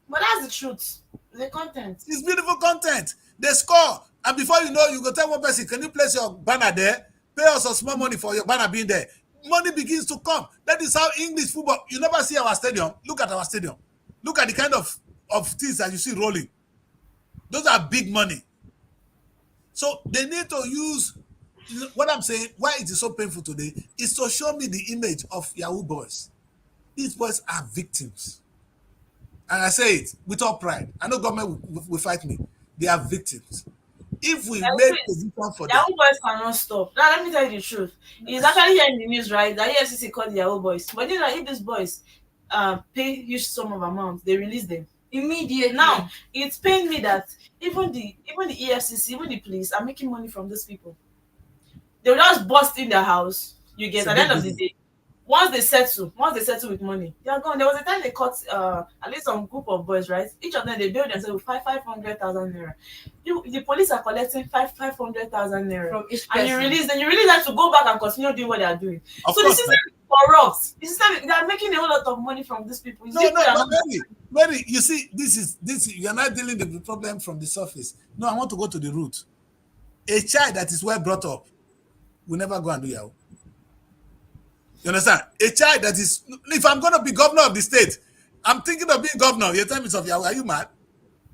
But that's the truth. The content. It's beautiful content. They score, and before you know, you go tell one person, "Can you place your banner there? Pay us some small money for your banner being there." Money begins to come. That is how English football. You never see our stadium. Look at our stadium. Look at the kind of things that you see rolling. Those are big money. So they need to use what I'm saying. Why it is so painful today is to show me the image of Yahoo boys. These boys are victims. And I say it with all pride. I know government will fight me. They are victims. If we Yahoo make is position for them, Yahoo boys cannot stop. Now let me tell you the truth. It's actually here in the news, right? That EFCC called the Yahoo boys. But you know, if these boys pay huge sum of amount, they release them. Immediately. Now it's pained me that even the EFCC, even the police are making money from these people. They'll just bust in their house. You get it's a at the big end of the business. day. Once they settle with money, they are gone. There was a time they caught at least some group of boys, right? Each of them they bailed themselves with 500,000 naira. The police are collecting 500,000 naira From each and you person. release them to go back and continue doing what they are doing. Of So the course, system is corrupt. The system they are making a whole lot of money from these people. It's no, people that are but not Mary, you see, this you are not dealing with the problem from the surface. No, I want to go to the root. A child that is well brought up will never go and do Yahoo. You understand? A child that is, if I'm going to be governor of the state, I'm thinking of being governor. Your time is of Yahoo. Are you mad?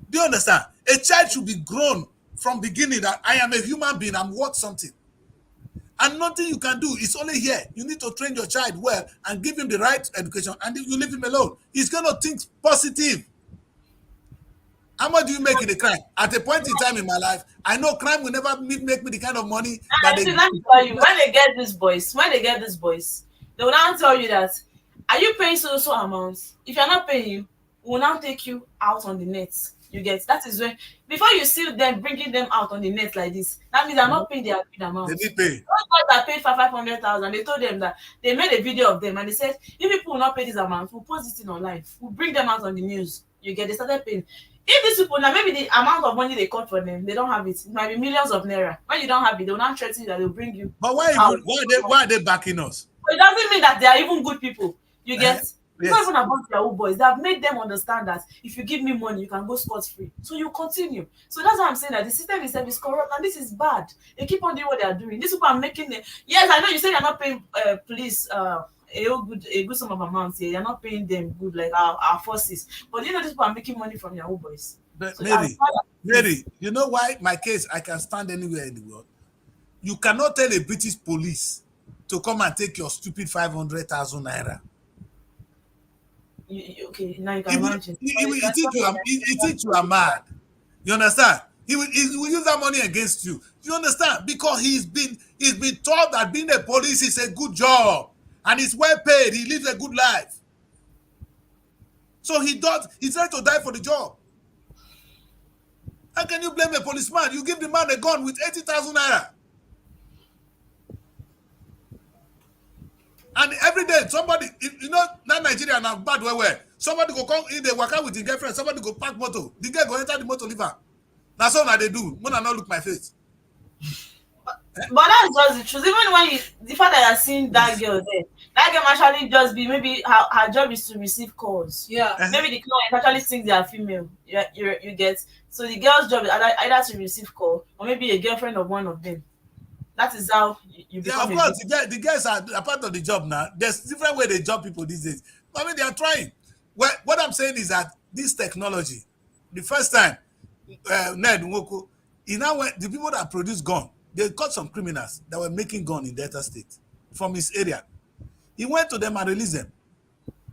Do you understand? A child should be grown from beginning that I am a human being. I'm worth something. And nothing you can do. It's only here. You need to train your child well and give him the right education, and you leave him alone. He's going to think positive. How much do you make in a crime? At a point in time in my life, I know crime will never make me the kind of money that they. let me tell you, when they get these boys, they will now tell you that, are you paying so amounts? If you're not paying, we will now take you out on the net. You get that is when before you see them bringing them out on the net like this, that means they're not paying their agreed amount. They did pay. Those guys that paid for 500,000, they told them that they made a video of them and they said, if people will not pay this amount, we'll post it in online. We'll bring them out on the news. You get, they started paying. If these people now, maybe the amount of money they cut for them, they don't have it. It might be millions of naira. When you don't have it, they will not threaten you that they'll bring you. But why are they backing us? But it doesn't mean that they are even good people. You get? It's Yes. not even about Yahoo boys. They have made them understand that if you give me money, you can go scot-free. So you continue. So that's why I'm saying that the system itself is corrupt and this is bad. They keep on doing what they are doing. These people are making them. Yes, I know you say they're not paying police a good sum of amounts here. They're not paying them good like our forces. But you know these people are making money from Yahoo boys. But So Mary, you know why my case I can stand anywhere in the world? You cannot tell a British police to come and take your stupid 500,000 naira. Okay, now you can imagine. He think you are mad. You understand? He will use that money against you. You understand? Because he's been taught that being a police is a good job and he's well paid. He lives a good life. So he's ready to die for the job. How can you blame a policeman? You give the man a gun with 80,000 naira. And every day, somebody, you know, that Nigeria now bad where somebody go come in, they work out with his girlfriend, somebody go park motor, the girl go enter the motor, leave her. That's all that they do. When I not look my face. But that's just the truth. Even when you, the fact that you're seeing that girl there, that girl might actually just be, maybe her job is to receive calls. Yeah. Maybe the client actually thinks they are female. You get, so the girl's job is either to receive call, or maybe a girlfriend of one of them. That is how you Yeah, become of a course, victim. the guys are part of the job now. There's different way they job people these days. I mean, they are trying. Well, what I'm saying is that this technology, the first time, Ned Nwoko, he now went, the people that produce gun, they caught some criminals that were making gun in Delta State from his area. He went to them and released them.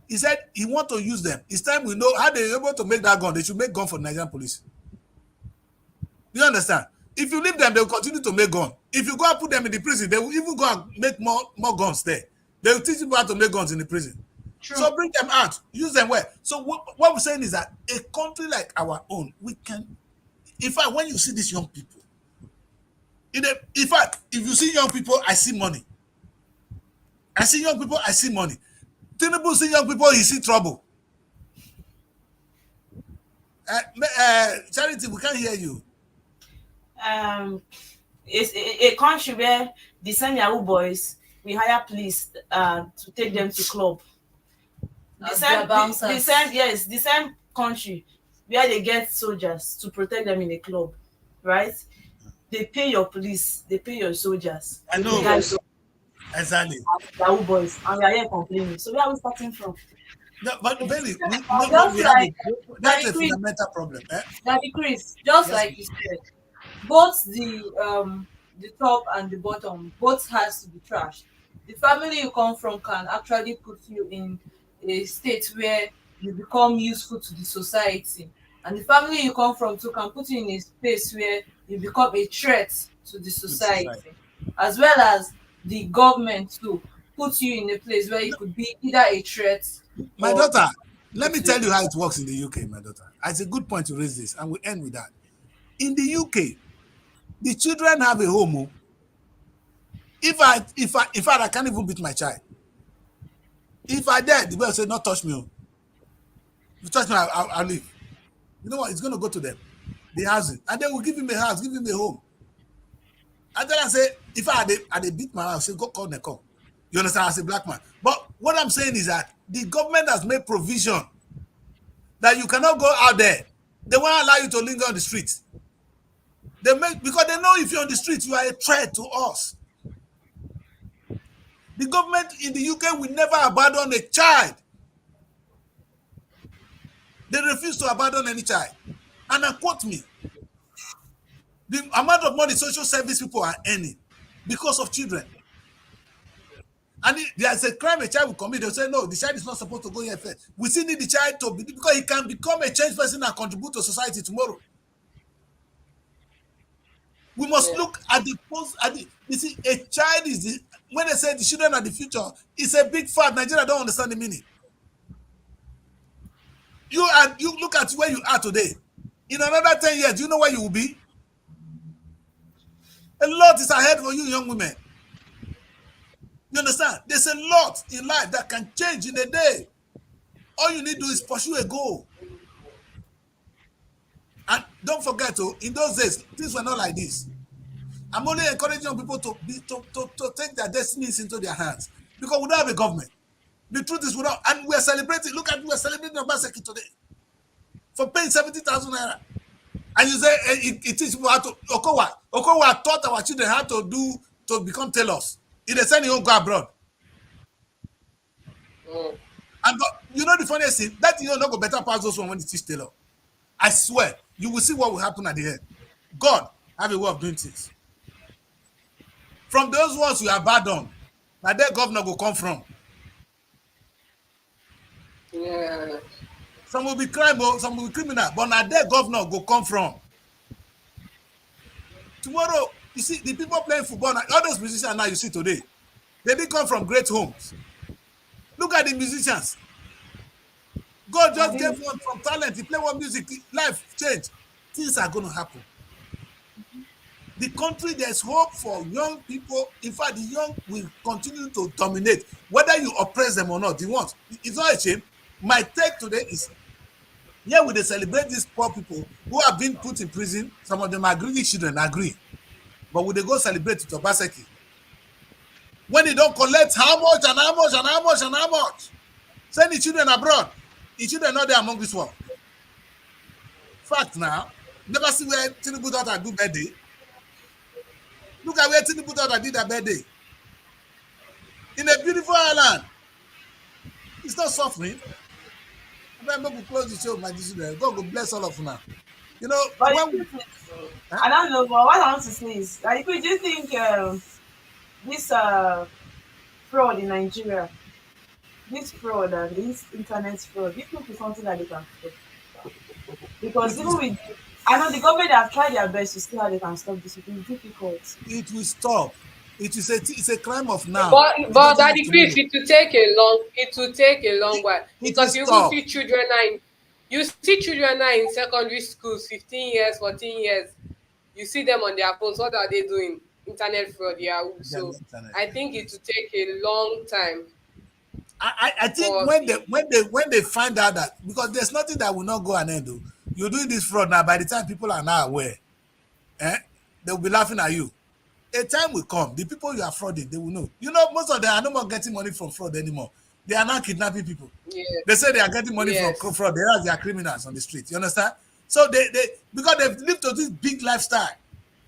He said he want to use them. It's time we know how they're able to make that gun. They should make gun for Nigerian police. Do you understand? If you leave them, they will continue to make guns. If you go and put them in the prison, they will even go and make more guns there. They will teach people how to make guns in the prison. True. So bring them out, use them well. So what we're saying is that a country like our own, we can. In fact, when you see these young people, in fact, if you see young people, I see money. I see young people, I see money. Tinubu see young people, he see trouble. Charity, we can't hear you. It's a country where the same Yahoo boys, we hire police to take them to club. The same, yes, the same country where they get soldiers to protect them in a club, right? They pay your police, they pay your soldiers. I know. Guys, Exactly. Yahoo boys, and we are here complaining. So where are we starting from? No, but Benny, Just we have like that's a Chris, fundamental problem. Daddy Chris, just Yes. like you said, both the top and the bottom, both has to be trashed. The family you come from can actually put you in a state where you become useful to the society, and the family you come from too can put you in a space where you become a threat to the society, as well as the government too put you in a place where you could be either a threat My or daughter, let me tell you how it works in the UK, my daughter. It's a good point to raise this, and we end with that. In the UK, the children have a home. In fact, I can't even beat my child. If I dare, the boy say, "Not touch me. If you touch me, I'll leave." You know what? It's going to go to them, the housing, and they will give him a house, give him a home. And then I say, if I beat my house, say, go call the call. You understand? As a black man. But what I'm saying is that the government has made provision that you cannot go out there. They won't allow you to linger on the streets. Because they know if you're on the street, you are a threat to us. The government in the UK will never abandon a child. They refuse to abandon any child. And quote me, the amount of money social service people are earning because of children. And there's a crime a child will commit, they'll say, no, the child is not supposed to go here first. We still need the child to be, because he can become a changed person and contribute to society tomorrow. We must look at the post. You see, a child is when they say the children are the future, it's a big fact. Nigeria don't understand the meaning. You look at where you are today. In another 10 years, do you know where you will be? A lot is ahead for you, young women. You understand? There's a lot in life that can change in a day. All you need to do is pursue a goal. And don't forget, in those days, things were not like this. I'm only encouraging young people to take their destinies into their hands, because we don't have a government. The truth is, and we're celebrating. Look at, we're celebrating Obaseki today for paying 70,000 naira. And you say it teaches people how to. Okowa taught our children how to become tailors. He they send him go abroad. And you know the funniest thing, that you not go better pass those one when you teach tailor. I swear, you will see what will happen at the end. God have a way of doing things. From those ones you abandon, now their governor will come from. Yeah. Some will be crime, some will be criminal, but now their governor will come from. Tomorrow, you see, the people playing football, all those musicians now you see today, they didn't come from great homes. Look at the musicians. God just gave one from talent. He play one music, life change. Things are going to happen. The country, there's hope for young people. In fact, the young will continue to dominate, whether you oppress them or not. The ones, it's not a shame. My take today is, here we they celebrate these poor people who have been put in prison. Some of them are greedy children, agree. but would they go celebrate with Obaseki? When he don't collect how much and how much and how much and how much? Send the children abroad. The children not there among this one. Fact now, never see where Tinubu daughter do birthday. Look at where Tinubu daughter did her birthday. In a beautiful island. It's not suffering. Then we close the show, my children. God will bless all of you now. You know, But when we, I don't know, but what I want to say is, like, do you think this fraud in Nigeria, this fraud and this internet fraud, do you think it's something that they can stop? Because it even will, with, I know the government have tried their best to see how they can stop this. It is difficult. it will stop. It's a crime of now. But It's not even Daddy Chris, tomorrow. it will take a long It, while it will because you will stop. see children now you see children now in secondary schools, 15 years, 14 years. You see them on their phones. What are they doing? Internet fraud, yeah. Yeah, So internet. I think it will take a long time I think for the when they find out that, because there's nothing that will not go and end though. You're doing this fraud now. By the time people are now aware, eh, they will be laughing at you. A time will come. The people you are frauding, they will know. You know, most of them are no more getting money from fraud anymore. They are now kidnapping people. yeah, They say they are getting money from yes. fraud. They are criminals on the street. You understand? So they because they've lived to this big lifestyle.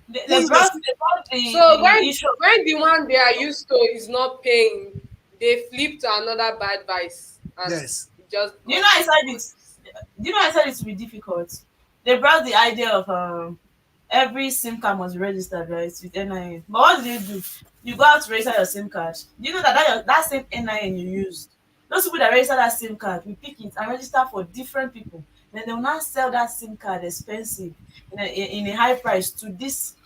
Who They you brought, just they brought So the issue. when the one they are used to is not paying, they flip to another bad vice and yes. it just Do you know I said it? goes. Do you know I said it to be difficult? They brought the idea of every SIM card must be registered, right, with NIN. But what do you do? You go out to register your SIM card. Do you know that that same NIN you used, those people that register that SIM card will pick it and register for different people. Then they will now sell that SIM card expensive in a high price to this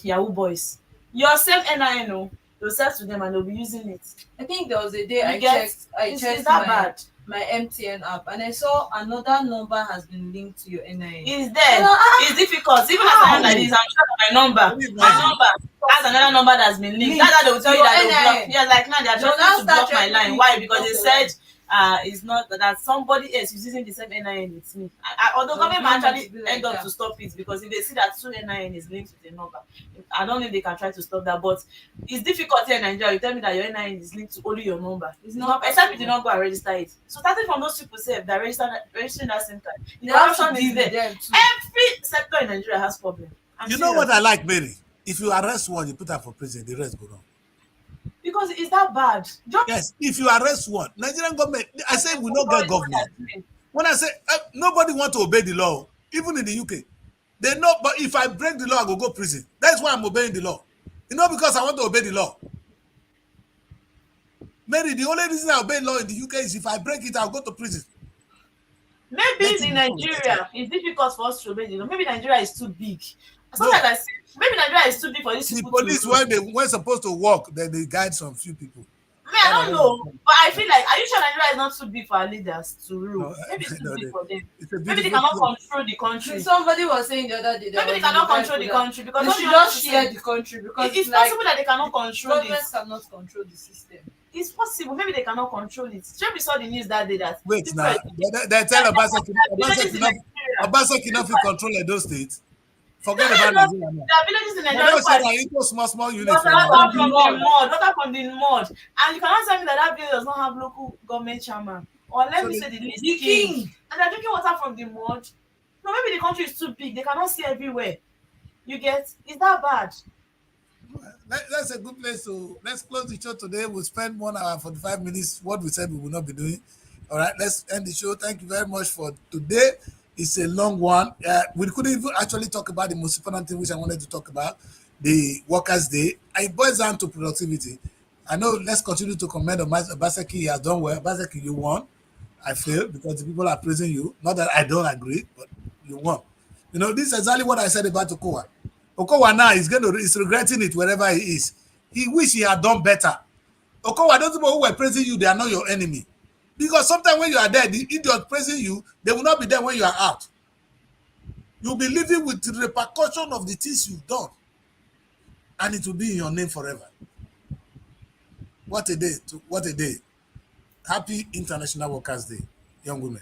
Yahoo boys. Your same NIN, oh, they'll sell to them and they'll be using it. I think there was a day You get? I It's checked that bad. my MTN app and I saw another number has been linked to your NIN. It's there. It's difficult. Even as I am like this, I'm sure that Can you my imagine? number has another number that's been linked. That's how they will tell you that they will block. Yeah, like now they are They'll trying now to start block my trying line. to Why? Because they block said the it's not that somebody else is using the same NIN with me. Although So government it's might not actually meant to be like end up that. to stop it because if they see that two NIN is linked with a number, I don't know if they can try to stop that. But it's difficult here in Nigeria. You tell me that your NIN is linked to only your number. It's not, except if you don't go and register it. So starting from those people say that registering that SIM card, the They have to corruption is deal with there. them too. Every sector in Nigeria has problem. I'm You know what serious. I like, Mary? If you arrest one, you put her for prison, the rest go wrong. Because it's that bad. Just Yes, if you arrest one, Nigerian government, I say we not what get government. When I say nobody want to obey the law, even in the UK, they know. But if I break the law, I go prison. That's why I'm obeying the law. You know, because I want to obey the law. Mary, the only reason I obey law in the UK is if I break it, I'll go to prison. maybe in Nigeria it's difficult for us to obey the law. Maybe Nigeria is too big. No, Sometimes I say maybe Nigeria is too big for these the people police to. when they were supposed to work, then they guide some few people. I don't know, but I feel like, are you sure Nigeria is not too big for our leaders to rule? No, Maybe it's too no, big for them. it's a Maybe they beautiful cannot place. control the country. Somebody was saying the other day that Maybe they cannot control the country because they what should you want just to share say, the country because it's like possible that they cannot control it. government cannot control the system. It's possible. Maybe they cannot control it. Sure, we saw the news that day that Wait people now, are they tell villages in Nigeria. Obaseki enough control those states. Forget There about Nigeria now. are villages in They Nigeria don't who say are that into small unit water for from Nigeria. the mud, water from the mud, and you cannot tell me that that village does not have local government chairman, or let So me they, say the least The king, king. and they're drinking water from the mud. No, maybe the country is too big; they cannot see everywhere. You get? Is that bad? that's a good place to let's close the show today. We'll spend 1 hour and 45 minutes. What we said we will not be doing. All right, let's end the show. Thank you very much for today. It's a long one. We couldn't even actually talk about the most important thing which I wanted to talk about, the Workers' Day. It boils down to productivity. I know. Let's continue to comment on Baseki. He has done well. Baseki, you won. I feel because the people are praising you. Not that I don't agree, but you won. You know, this is exactly what I said about Okowa. Okowa now is regretting it wherever he is. He wish he had done better. Okowa, those people who were praising you, they are not your enemy. Because sometimes when you are there, the idiot praising you, they will not be there when you are out. You'll be living with the repercussion of the things you've done. And it will be in your name forever. What a day. What a day. Happy International Workers' Day, young women.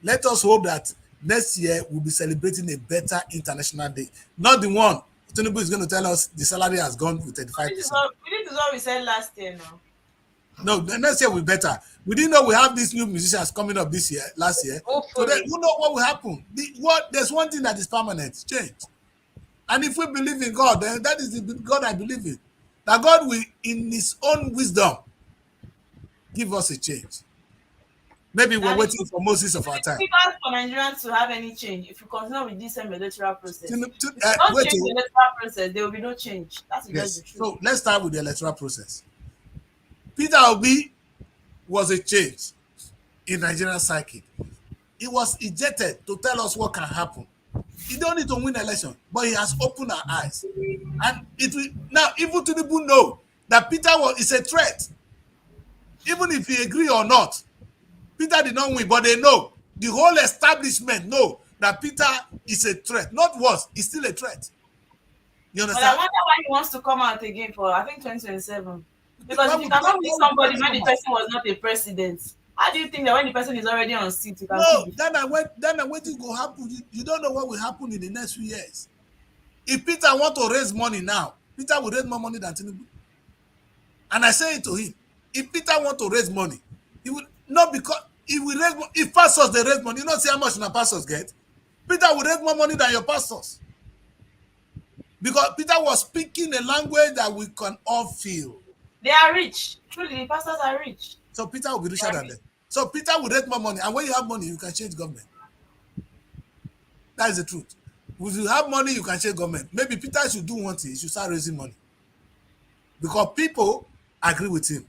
Let us hope that next year we'll be celebrating a better International Day. Not the one Tinubu is going to tell us the salary has gone with 35%. This is what we said last year now. No, the next year will be better. We didn't know we have these new musicians coming up this year, last year. So then, Hopefully. who know what will happen? There's one thing that is permanent, change. And if we believe in God, then that is the God I believe in. That God will, in His own wisdom, give us a change. Maybe we're waiting for Moses of our time. It's difficult for Nigerians to have any change if you continue with this same electoral process. If you don't Wait, change the electoral process, there will be no change. That's just yes. the truth. So let's start with the electoral process. Peter Obi was a change in Nigerian psyche. He was ejected to tell us what can happen. He don't need to win election, but he has opened our eyes. And it will now even Tinubu know that Peter is a threat. Even if he agree or not, Peter did not win, but they know. The whole establishment know that Peter is a threat. Not worse, he's still a threat. You But I understand? wonder why he wants to come out again for, I think, 2027. Because if you cannot be somebody when the person was not a president, how do you think that when the person is already on seat, you can No, then I went to go happen. You don't know what will happen in the next few years. If Peter want to raise money now, Peter will raise more money than Tinubu. And I say it to him. If Peter want to raise money, he will not because he will raise. If pastors they raise money, you don't see how much the pastors get. Peter will raise more money than your pastors. Because Peter was speaking a language that we can all feel. They are rich. Truly, the pastors are rich. So Peter will be richer than them. So Peter will raise more money. And when you have money, you can change government. That is the truth. If you have money, you can change government. Maybe Peter should do one thing. He should start raising money. Because people agree with him.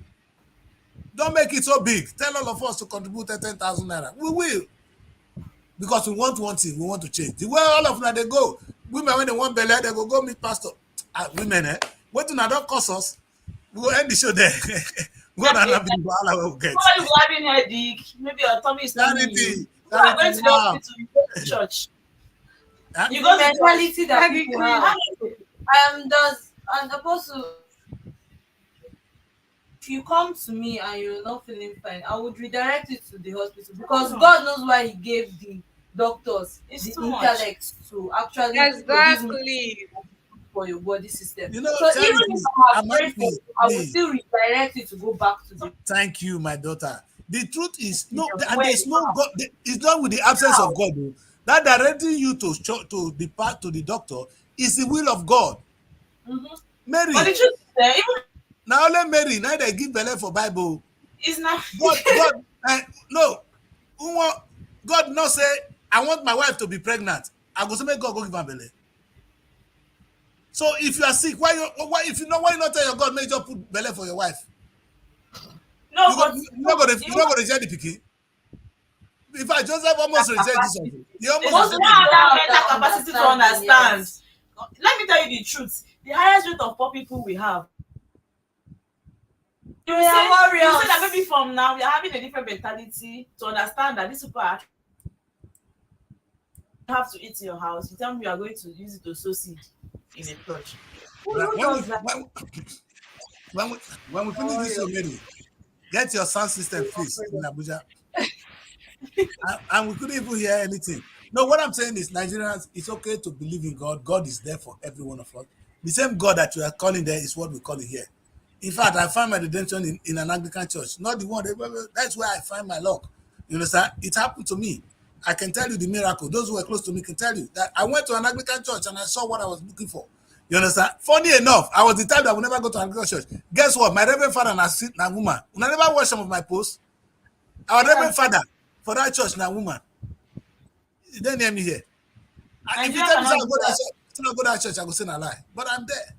Don't make it so big. Tell all of us to contribute 10,000 naira. We will. Because we want one thing. We want to change. The way all of them, they go. Women, when they want belly, they go meet pastor. Women, what do not cost us? We will end the show there. God and have the ball will get. Somebody will have in headache. Maybe your tummy is turning you. You are going to the hospital, you go to church. You got the mentality that people have. And Apostle, if you come to me and you're not feeling fine, I would redirect it to the hospital because God knows why He gave the doctors the intellect to actually exactly for your body system. You know, so even if I'm grateful, I will still redirect it to go back to the. Thank you, my daughter. The truth is no, and there's no God. It's not with the absence of God. Though. That directing you to depart to the doctor is the will of God. Mm-hmm. Mary, but the truth is that even now only Mary, now they give belly for Bible. It's not God, no, God not say I want my wife to be pregnant. I go say make God go give her belly. So if you are sick, why if you know why not tell your God make you put belly for your wife? No, you're not going to reject the pikin. In fact, Joseph almost rejected this one. He almost that capacity to understand. Yes. Let me tell you the truth. The highest rate of poor people we have. You say that maybe from now we are having a different mentality to understand that these people are have to eat in your house. You tell me you are going to use it to sow seed in a church. When we finish this already, get your sound system fixed in Abuja. and we couldn't even hear anything. No, what I'm saying is Nigerians, it's okay to believe in God. God is there for every one of us. The same God that you are calling there is what we call it here. In fact, I find my redemption in an Anglican church. Not the one, that's where I find my luck. You understand? It happened to me. I can tell you the miracle. Those who were close to me can tell you that I went to an Anglican church and I saw what I was looking for. You understand? Funny enough, I was the type that would never go to an Anglican church. Guess what? My Reverend Father and a woman. When I never watched some of my posts, our Reverend Father for that church now woman. You don't hear me here. If you tell me I go to that church, I go say a lie. But I'm there.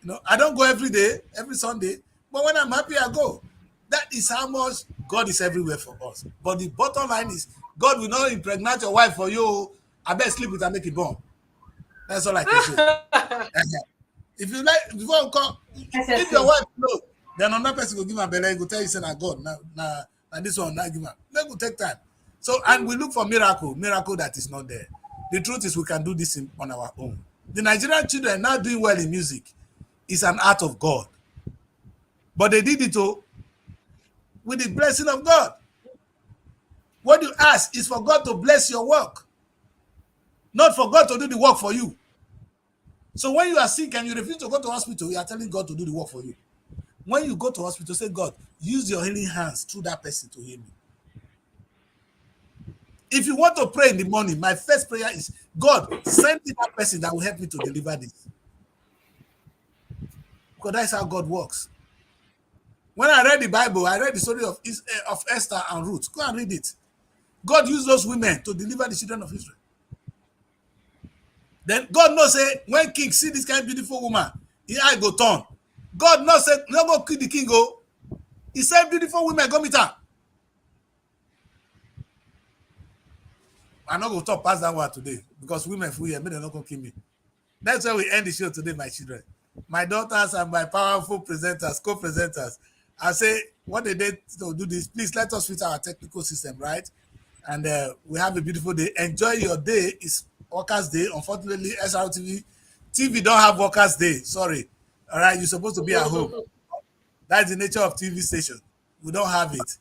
You know, I don't go every day, every Sunday. But when I'm happy, I go. That is how much God is everywhere for us. But the bottom line is, God will not impregnate your wife for you. I better sleep with her and make it born. That's all I can say. If you like, if your wife knows, then another person will give her belly, go tell you, say, God, now this one, not give her. That will take time. So, and we look for miracle that is not there. The truth is we can do this on our own. The Nigerian children now doing well in music is an art of God. But they did it with the blessing of God. What you ask is for God to bless your work, not for God to do the work for you. So when you are sick and you refuse to go to hospital, you are telling God to do the work for you. When you go to hospital, say, God, use your healing hands through that person to heal me. If you want to pray in the morning, my first prayer is, God, send me that person that will help me to deliver this. Because that's how God works. When I read the Bible, I read the story of Esther and Ruth. Go and read it. God used those women to deliver the children of Israel. Then God knows, say, when king see this kind of beautiful woman, his eye go turn. God knows, say, no go kill the king, go. He said, beautiful women, go meet her. I'm not going to talk past that one today because women fool here, they're not going to kill me. That's why we end the show today, my children. My daughters and my powerful presenters, co-presenters. I say, what they did to do this, please let us fit our technical system, right? And we have a beautiful day. Enjoy your day. It's Workers' Day. Unfortunately, Srtv TV don't have Workers' Day. Sorry. All right, you're supposed to be at home. That's the nature of TV station. We don't have it.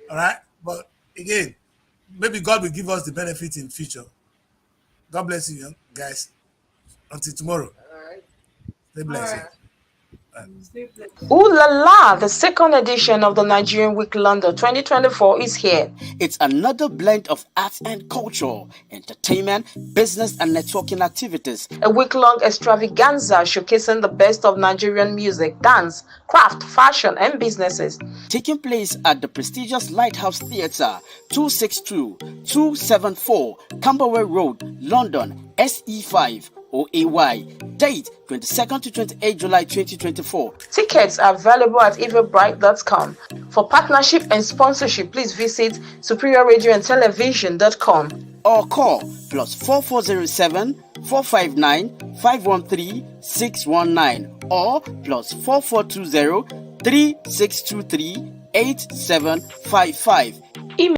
All right, but again, maybe God will give us the benefit in future. God bless you, guys. Until tomorrow. All right. Stay blessed. Ooh la la! The second edition of the Nigerian Week London 2024 is here. It's another blend of arts and culture, entertainment, business, and networking activities. A week-long extravaganza showcasing the best of Nigerian music, dance, craft, fashion, and businesses. Taking place at the prestigious Lighthouse Theatre, 262-274 Camberwell Road, London, SE5. OAY. Date 22nd to 28 July 2024. Tickets are available at eventbrite.com. For partnership and sponsorship, please visit superiorradioandtelevision.com or call +4407 459 513 619 or +4420 3623 8755.